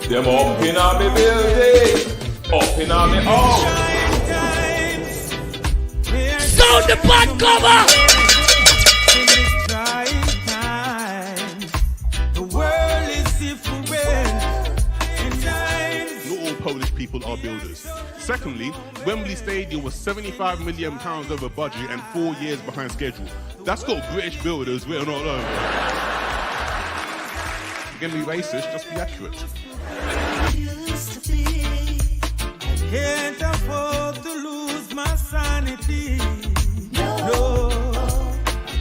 Them up in on me building, up in on me house. Sound the bad cover! The world is different. Not all Polish people are builders. Secondly, Wembley Stadium was £75 million over budget and 4 years behind schedule. That's got British builders written all over. You're going to be racist, just be accurate. Can't afford to lose my sanity. No.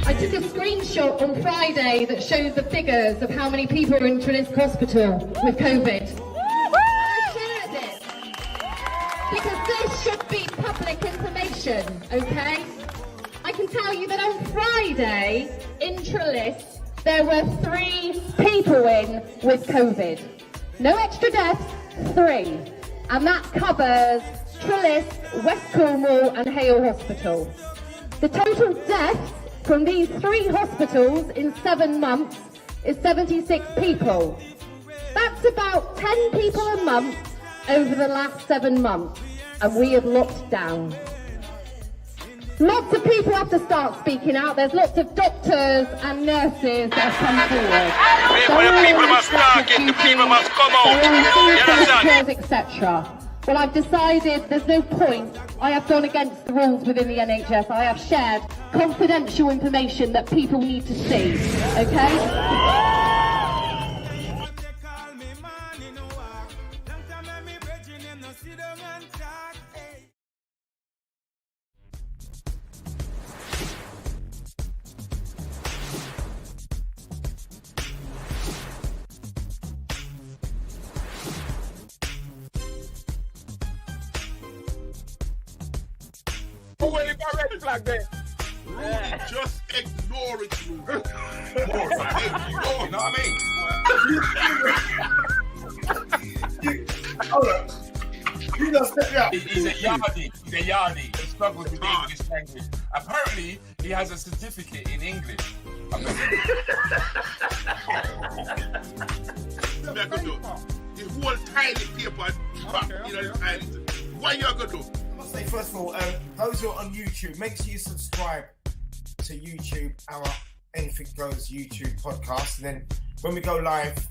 I took a screenshot on Friday that shows the figures of how many people are in Trelisk Hospital with COVID. I shared it because this should be public information, okay? I can tell you that on Friday in Trelisk there were 3 people in with COVID. No extra deaths, 3. And that covers Trelisk, West Cornwall and Hale Hospital. The total deaths from these 3 hospitals in 7 months is 76 people. That's about 10 people a month over the last 7 months, and we have locked down. Lots of people have to start speaking out. There's lots of doctors and nurses that have come forward. The people must talk it, the people must come out. Etc. Well, I've decided there's no point. I have gone against the rules within the NHS. I have shared confidential information that people need to see. Okay? Oh, well, if I red flag there. Rudy, just ignore it, Rudy. Ignore it. You know what I mean? Hold on. You don't step out. He's a yardie. He's a yardie. He struggles with the English language. Apparently, he has a certificate in English. The whole tiny paper drop in the tiny. What you gonna do? I'll say first of all, those who are on YouTube, make sure you subscribe to YouTube, our Anything Goes YouTube podcast, and then when we go live,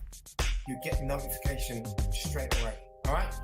you get a notification straight away. All right?